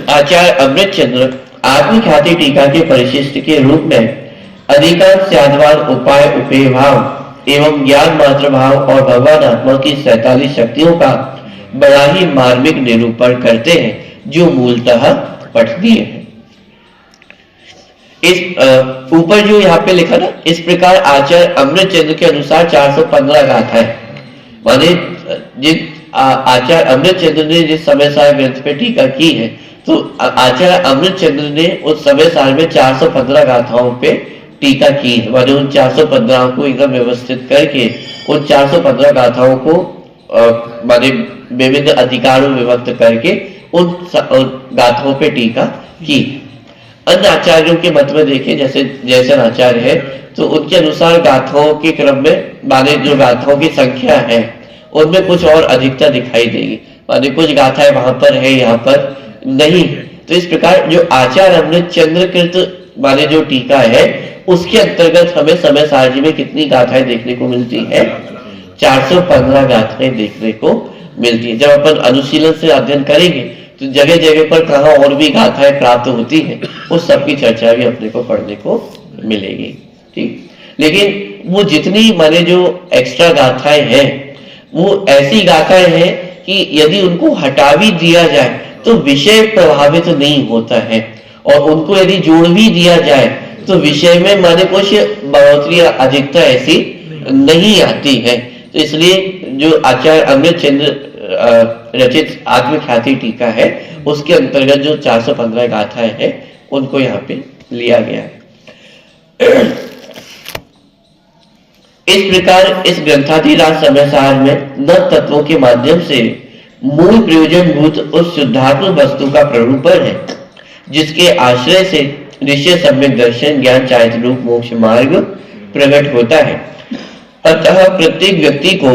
आचार्य अमृत चंद्र आत्मख्याति टीका के परिशिष्ट के रूप में अधिकांश यादवान उपाय, उपेय भाव एवं ज्ञान मात्र भाव और भगवान आत्मा की 47 शक्तियों का बड़ा ही मार्मिक निरूपण करते हैं, जो मूलतः पठनीय है। इस ऊपर जो यहाँ पे लिखा ना, इस प्रकार आचार्य अमृत चंद्र के अनुसार 415 गाथा है। माने जिन आचार्य अमृत चंद्र ने जिस समय सार ग्रंथ पे टीका की है तो आचार्य अमृतचंद्र ने उस समय साल में 415 गाथाओं पे टीका की है, माने उन 415 को एकदम व्यवस्थित करके उन 415 गाथाओं को माने विविध अधिकारों में विभक्त करके उन गाथाओं पे टीका की। अन्य आचार्यों के मत में देखें, जैसे जैसन आचार्य है, तो उनके अनुसार गाथाओं के क्रम में माने जो गाथाओं की संख्या है उनमें कुछ और अधिकता दिखाई देगी, माने कुछ गाथाएं वहां पर है, यहाँ पर नहीं। तो इस प्रकार जो आचार्य अमृतचंद्र कृत माने जो टीका है उसके अंतर्गत हमें समय सारणी में कितनी गाथाएं देखने को मिलती है? 415 गाथाएं देखने को मिलती है। जब अपन अनुशीलन से अध्ययन करेंगे तो जगह जगह पर कहाँ और भी गाथाएं प्राप्त होती हैं, उस सब की चर्चा भी अपने को पढ़ने को मिलेगी। ठीक, लेकिन वो जितनी माने जो एक्स्ट्रा गाथाएं हैं वो ऐसी गाथाएं हैं कि यदि उनको हटा भी दिया जाए तो विषय प्रभावित तो नहीं होता है, और उनको यदि जोड़ भी दिया जाए तो विषय में माने कुछ बढ़ोतरी अधिकता ऐसी नहीं आती है। तो इसलिए जो आचार्य अमृतचंद्र रचित आत्मख्याति टीका है उसके अंतर्गत जो 415 गाथाएं हैं उनको यहाँ पे लिया गया है। इस प्रकार इस ग्रंथाधिराज समयसार में 9 तत्वों के माध्यम से मूल प्रयोजन भूत उस शुद्धात्म वस्तु का प्ररूपण है, जिसके आश्रय से निश्चय सम्यक दर्शन ज्ञान चारित रूप मोक्ष मार्ग प्रकट होता है। अतः प्रत्येक व्यक्ति को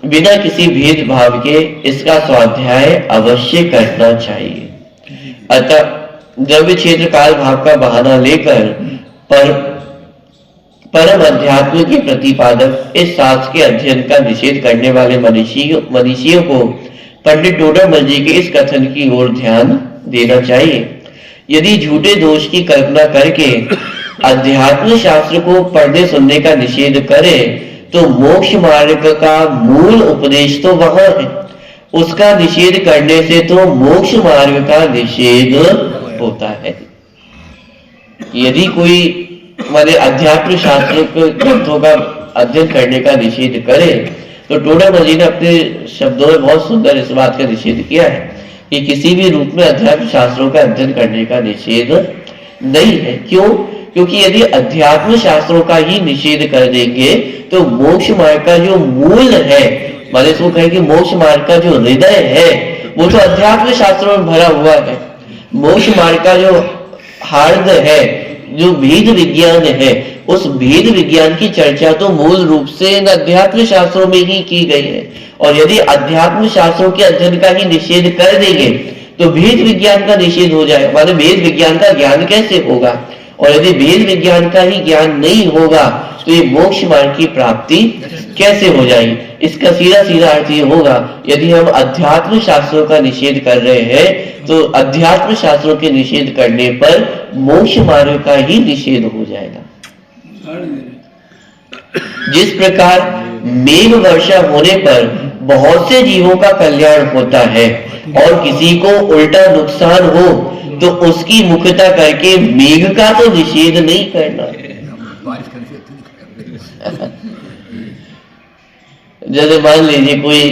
बिना किसी भेदभाव के इसका स्वाध्याय अवश्य करना चाहिए। अतः द्रव्य क्षेत्र काल भाव का बहाना लेकर परम अध्यात्म के प्रतिपादक इस शास्त्र के अध्ययन का निषेध करने वाले मनीषियों को पंडित डोडामल जी के इस कथन की ओर ध्यान देना चाहिए। यदि झूठे दोष की कल्पना करके अध्यात्म शास्त्र को पढ़ने सुनने का निषेध करे तो मोक्ष मार्ग का मूल उपदेश तो वहां है, उसका निषेध करने से तो मोक्ष मार्ग का निषेध होता है। यदि कोई माने अध्यात्म शास्त्र के ग्रंथों का अध्ययन करने का निषेध करे तो डोडामल जी ने अपने शब्दों में बहुत सुंदर इस बात का निषेध किया है कि किसी भी रूप में अध्यात्म शास्त्रों का अध्ययन करने का निषेध नहीं है। क्यों? क्योंकि यदि अध्यात्म शास्त्रों का ही निषेध कर देंगे तो मोक्ष मार्ग का जो मूल है, माने इसको कहें कि मोक्ष मार्ग का जो हृदय है वो तो अध्यात्म शास्त्रों में भरा हुआ है। मोक्ष मार्ग का जो हार्द है, जो भेद विज्ञान है, उस भेद विज्ञान की चर्चा तो मूल रूप से इन अध्यात्म शास्त्रों में ही की गई है। और यदि अध्यात्म शास्त्रों के अध्ययन का ही निषेध कर देंगे तो भेद विज्ञान का निषेध हो जाए, माने भेद विज्ञान का ज्ञान कैसे होगा? और यदि भेद विज्ञान का ही ज्ञान नहीं होगा तो ये मोक्ष मार्ग की प्राप्ति कैसे हो जाएगी? इसका सीधा सीधा अर्थ ये होगा, यदि हम अध्यात्म शास्त्रों का निषेध कर रहे हैं तो अध्यात्म शास्त्रों के निषेध करने पर मोक्ष मार्ग का ही निषेध हो जाएगा। जिस प्रकार मेघ वर्षा होने पर बहुत से जीवों का कल्याण होता है और किसी को उल्टा नुकसान हो तो उसकी मुख्यता करके मेघ का तो निषेध नहीं करना। जैसे मान लीजिए कोई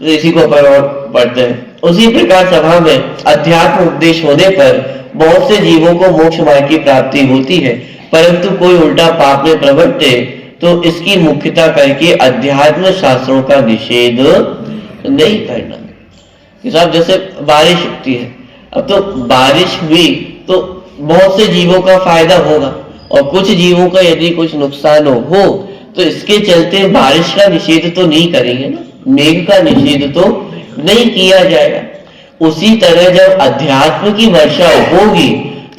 इसी को पढ़ते हैं, उसी प्रकार सभा में अध्यात्म उपदेश होने पर बहुत से जीवों को मोक्ष मार्ग की प्राप्ति होती है, परंतु कोई उल्टा पाप में प्रवृत्ते तो इसकी मुख्यता करके अध्यात्म शास्त्रों का निषेध नहीं करना। साहब जैसे बारिश होती है, अब तो बारिश हुई तो बहुत से जीवों का फायदा होगा और कुछ जीवों का यदि कुछ नुकसान हो तो इसके चलते बारिश का निषेध तो नहीं करेंगे ना, मेघ का निषेध तो नहीं किया जाएगा। उसी तरह जब अध्यात्म की वर्षा होगी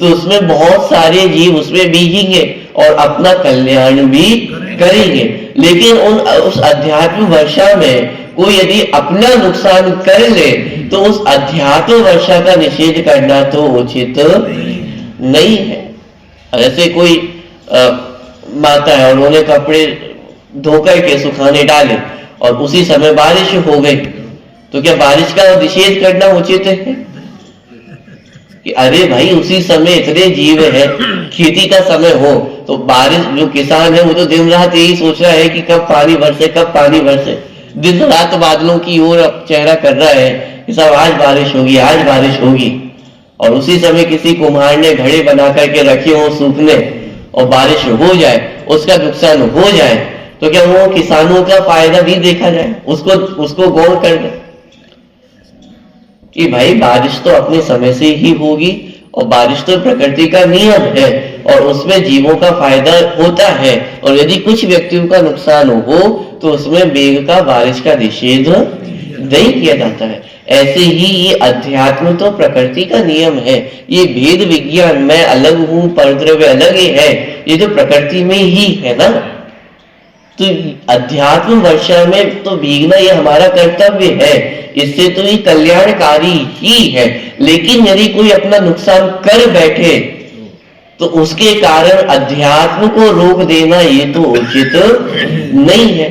तो उसमें बहुत सारे जीव उसमें भीगेंगे और अपना कल्याण भी करेंगे, लेकिन उस अध्यात्म वर्षा में कोई यदि अपना नुकसान कर ले तो उस अध्यात्म वर्षा का निषेध करना तो उचित नहीं है। ऐसे कोई माता है और उन्होंने कपड़े धोकर के सुखाने डाले और उसी समय बारिश हो गई तो क्या बारिश का निषेध करना उचित है कि अरे भाई उसी समय इतने जीव है, खेती का समय हो तो बारिश, जो किसान है वो तो दिन रात यही सोच रहा है कि कब पानी बरसे, कब पानी बरसे, दिन रात बादलों की ओर चेहरा कर रहा है कि साहब आज बारिश होगी, आज बारिश होगी, और उसी समय किसी कुम्हार ने घड़े बना करके रखे हो सूखने और बारिश हो जाए, उसका नुकसान हो जाए, तो क्या वो किसानों का फायदा भी देखा जाए, उसको गौर कर दे कि भाई बारिश तो अपने समय से ही होगी और बारिश तो प्रकृति का नियम है और उसमें जीवों का फायदा होता है, और यदि कुछ व्यक्तियों का नुकसान हो तो उसमें मेघ का, बारिश का निषेध नहीं किया जाता है। ऐसे ही ये अध्यात्म तो प्रकृति का नियम है। ये भेद विज्ञान, मैं अलग हूं, परद्रव्य अलग ही है, ये तो प्रकृति में ही है ना। तो अध्यात्म वर्षा में तो भीगना ये हमारा कर्तव्य है, इससे तो ये कल्याणकारी ही है। लेकिन यदि कोई अपना नुकसान कर बैठे तो उसके कारण अध्यात्म को रोक देना ये तो उचित नहीं है।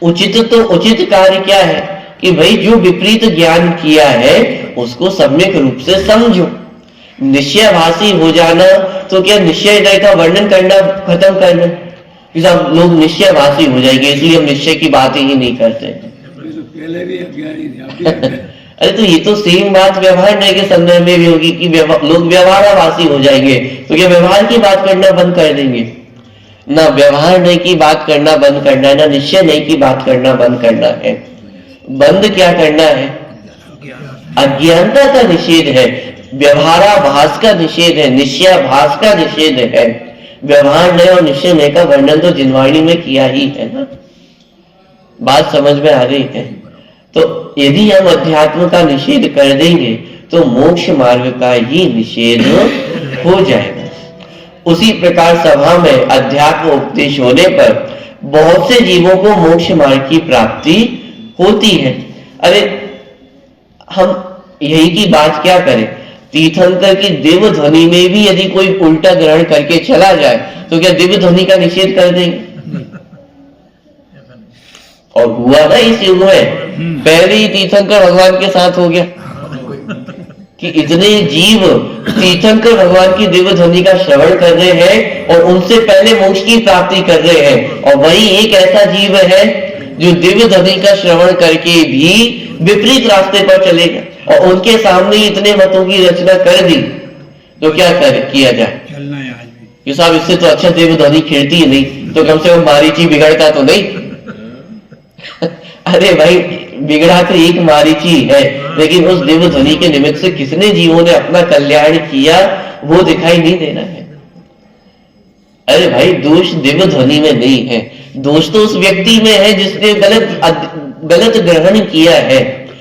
उचित कार्य क्या है कि भाई जो विपरीत ज्ञान किया है उसको सम्यक रूप से समझो। निश्चयभाषी हो जाना तो क्या निश्चय का वर्णन करना खत्म करना कि सब लोग निश्चयभाषी हो जाएंगे इसलिए हम निश्चय की बात ही नहीं करते। तो पहले भी अज्ञानी थे, अब भी अज्ञानी। अरे तो ये तो सेम बात व्यवहार नहीं के संदर्भ में भी होगी कि लोग व्यवहारवासी हो जाएंगे, तो क्या व्यवहार की बात करना बंद कर देंगे? ना व्यवहार नहीं की बात करना बंद करना है, ना निश्चय नहीं की बात करना बंद करना है। बंद क्या करना है? अज्ञानता का निषेध है, व्यवहाराभास का निषेध है, निश्चयाभास का निषेध है। व्यवहार नहीं और निश्चय नहीं का वर्णन तो जिनवाणी में किया ही है ना। बात समझ में आ रही है? तो यदि हम अध्यात्म का निषेध कर देंगे तो मोक्ष मार्ग का ही निषेध हो जाएगा। उसी प्रकार सभा में अध्यात्म उपदेश होने पर बहुत से जीवों को मोक्ष मार्ग की प्राप्ति होती है। अरे हम यही की बात क्या करें, तीर्थंकर की दिव्य ध्वनि में भी यदि कोई उल्टा ग्रहण करके चला जाए तो क्या दिव्य ध्वनि का निषेध कर देंगे? और हुआ ना इस युग में, पहले ही तीर्थंकर भगवान के साथ हो गया कि इतने जीव तीर्थंकर भगवान की दिव्य ध्वनि का श्रवण कर रहे हैं और उनसे पहले मोक्ष की प्राप्ति कर रहे हैं, और वही एक ऐसा जीव है जो दिव्य ध्वनि का श्रवण करके भी विपरीत रास्ते पर चलेगा, और उनके सामने इतने मतों की रचना कर दी तो क्या किया जाए? चलना है आज भी। कि साहब इससे तो अच्छा दिव्य ध्वनि खिलती ही नहीं, तो कम से कम मारीची बिगड़ता तो नहीं। अरे भाई बिगड़ा तो एक मारीची है, लेकिन उस दिव्य ध्वनि के निमित्त से कितने जीवों ने अपना कल्याण किया वो दिखाई नहीं देना है। अरे भाई दोष दिव्य ध्वनि में नहीं है, दोष तो उस व्यक्ति में है जिसने गलत ग्रहण किया है।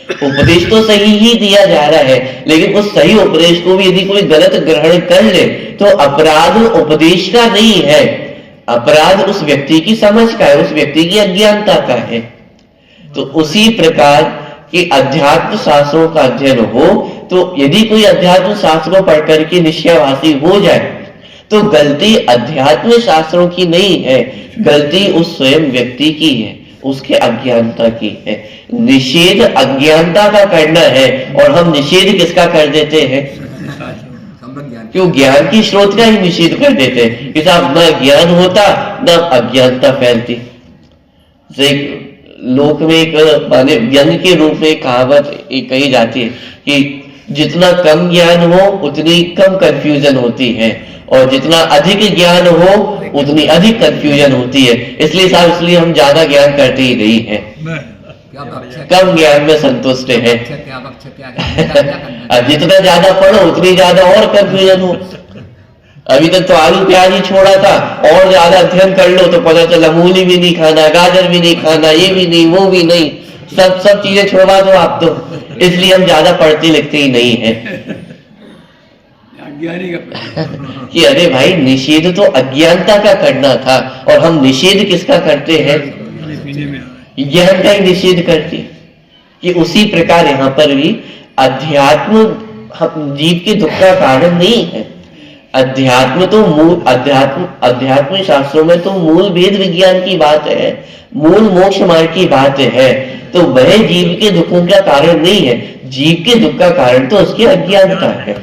उपदेश तो सही ही दिया जा रहा है, लेकिन उस सही उपदेश को भी यदि कोई गलत ग्रहण कर ले तो अपराध उपदेश का नहीं है, अपराध उस व्यक्ति की समझ का है, उस व्यक्ति की अज्ञानता का है। तो उसी प्रकार के अध्यात्म शास्त्रों का अध्ययन हो, तो यदि कोई अध्यात्म शास्त्रों पढ़ करके निश्चयभाषी हो जाए तो गलती अध्यात्म शास्त्रों की नहीं है, गलती उस स्वयं व्यक्ति की है, उसके अज्ञानता की है। निषेध अज्ञानता का करना है, और हम निषेध किसका कर देते हैं? क्यों? ज्ञान की स्रोत का ही निषेध कर देते हैं कि साहब न ज्ञान होता न अज्ञानता फैलती। लोक में एक माने व्यंग के रूप में कहावत कही जाती है कि जितना कम ज्ञान हो उतनी कम कंफ्यूजन होती है, और जितना अधिक ज्ञान हो उतनी अधिक कंफ्यूजन होती है। इसलिए हम ज्यादा ज्ञान करते ही नहीं है, कम ज्ञान में संतुष्ट है। जितना ज्यादा पढ़ो उतनी ज्यादा और कंफ्यूजन हो। अभी तक तो आलू प्याज ही छोड़ा था, और ज्यादा अध्ययन कर लो तो पता चला मूली भी नहीं खाना, गाजर भी नहीं खाना, ये भी नहीं, वो भी नहीं, सब चीजें छोड़वा दो आप तो। इसलिए हम ज्यादा पढ़ते लिखते ही नहीं है। अज्ञानी का कि अरे भाई निषेध तो अज्ञानता का करना था, और हम निषेध किसका करते हैं? ज्ञान का ही निषेध करते। कि उसी प्रकार यहाँ पर भी अध्यात्म जीव के दुख का कारण नहीं है। अध्यात्म तो मूल अध्यात्म शास्त्रों में तो मूल भेद विज्ञान की बात है, मूल मोक्ष मार्ग की बात है, तो वह जीव के दुखों का कारण नहीं है। जीव के दुख का कारण तो उसकी अज्ञानता है।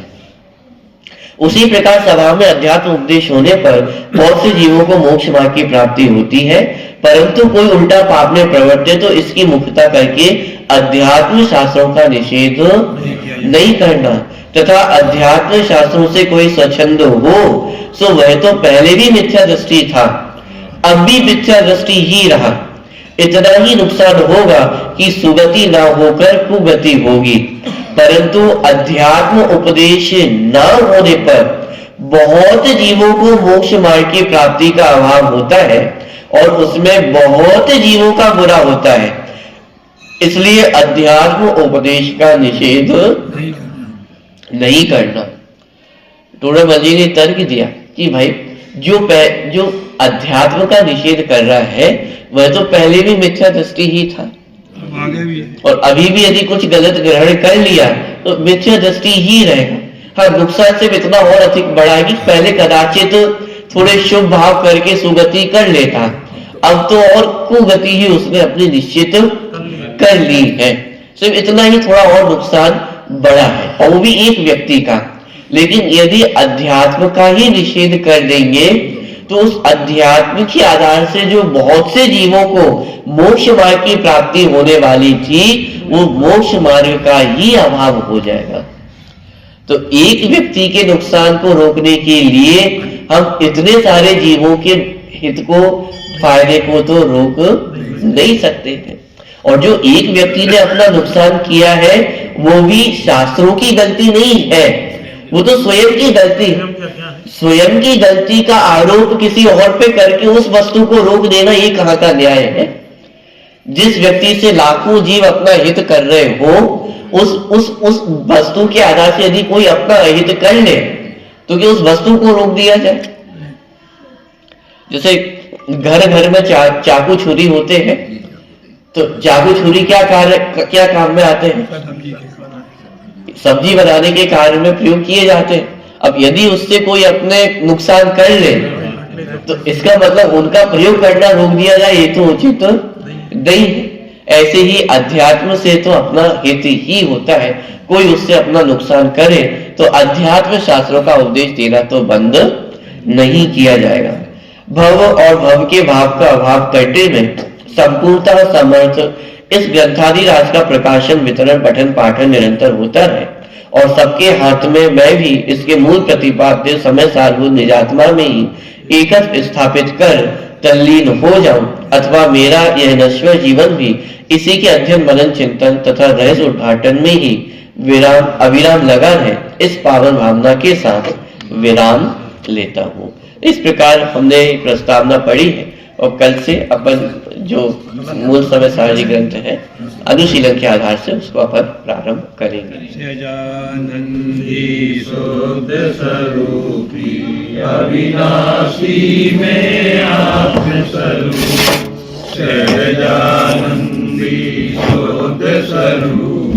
उसी प्रकार सभा में अध्यात्म उपदेश होने पर बहुत से जीवों को मोक्ष मार्ग की प्राप्ति होती है, परंतु कोई उल्टा पाप में प्रवर्ते तो इसकी मुक्तता करके अध्यात्म शास्त्रों का निषेध नहीं करना, तथा अध्यात्म शास्त्रों से कोई स्वच्छंद हो सो वह तो पहले भी मिथ्या दृष्टि था, अब भी मिथ्या दृष्टि ही रहा। इतना ही नुकसान होगा कि सुगति ना होकर कुगति होगी, परंतु अध्यात्म उपदेश ना होने पर बहुत जीवों को मोक्ष मार्ग की प्राप्ति का अभाव होता है और उसमें बहुत जीवों का बुरा होता है। इसलिए अध्यात्म उपदेश का निषेध नहीं करना। टोडामल ने तर्क दिया कि भाई जो अध्यात्म का निषेध कर रहा है वह तो पहले भी मिथ्या दृष्टि ही था, आगे भी और अभी भी यदि कुछ गलत ग्रहण कर लिया तो मिथ्या दृष्टि ही रहेगा। हाँ, नुकसान से इतना और अधिक बड़ा है कि पहले कदाचित थोड़े शुभ भाव करके सुगति कर लेता, अब तो और कुगति ही उसने अपनी निश्चित कर ली है। सिर्फ इतना ही थोड़ा और नुकसान बड़ा है, और वो भी एक व्यक्ति का। लेकिन यदि अध्यात्म का ही निषेध कर देंगे तो उस अध्यात्म के आधार से जो बहुत से जीवों को मोक्ष मार्ग की प्राप्ति होने वाली थी वो मोक्ष मार्ग का ही अभाव हो जाएगा। तो एक व्यक्ति के नुकसान को रोकने के लिए हम इतने सारे जीवों के हित को, फायदे को तो रोक नहीं सकते हैं। और जो एक व्यक्ति ने अपना नुकसान किया है वो भी शास्त्रों की गलती नहीं है, वो तो स्वयं की गलती है। स्वयं की गलती का आरोप किसी और पे करके उस वस्तु को रोक देना ये कहाँ का न्याय है। जिस व्यक्ति से लाखों जीव अपना हित कर रहे हो उस वस्तु के आधार से यदि कोई अपना हित कर ले तो क्या उस वस्तु को रोक दिया जाए। जैसे घर घर में चाकू छुरी होते हैं, तो चाकू छुरी क्या काम में आते हैं? सब्जी बनाने के कार्य में प्रयोग किए जाते हैं। अब यदि उससे कोई अपने नुकसान कर ले तो इसका मतलब उनका प्रयोग करना रोक दिया जाए, ये तो उचित नहीं है। ऐसे ही अध्यात्म से तो अपना हित ही होता है, कोई उससे अपना नुकसान करे तो अध्यात्म शास्त्रों का उपदेश देना तो बंद नहीं किया जाएगा। भव और भव के भाव का अभाव करने में संपूर्णतः समर्थ इस ग्रंथादि राज का प्रकाशन, वितरण, पठन, पाठन निरंतर होता रहे और सबके हाथ में मैं भी इसके मूल प्रतिपाद्य समय सारभूत निजात्मा में ही एकत्व स्थापित कर तल्लीन हो जाऊं, अथवा मेरा यह नश्वर जीवन भी इसी के अध्ययन, मनन, चिंतन तथा रहस्य उद्घाटन में ही अविराम लगा है, इस पावन भावना के साथ विराम लेता हूँ। इस प्रकार हमने प्रस्तावना पढ़ी है और कल से अपन जो मूल समय सारणी ग्रंथ है अनुशीलन के आधार से उसको अपन प्रारंभ करेंगे। सजानंदी शुद्ध स्वरूपी अविनाशी में आत्म स्वरूप, सजानंदी शुद्ध स्वरूप।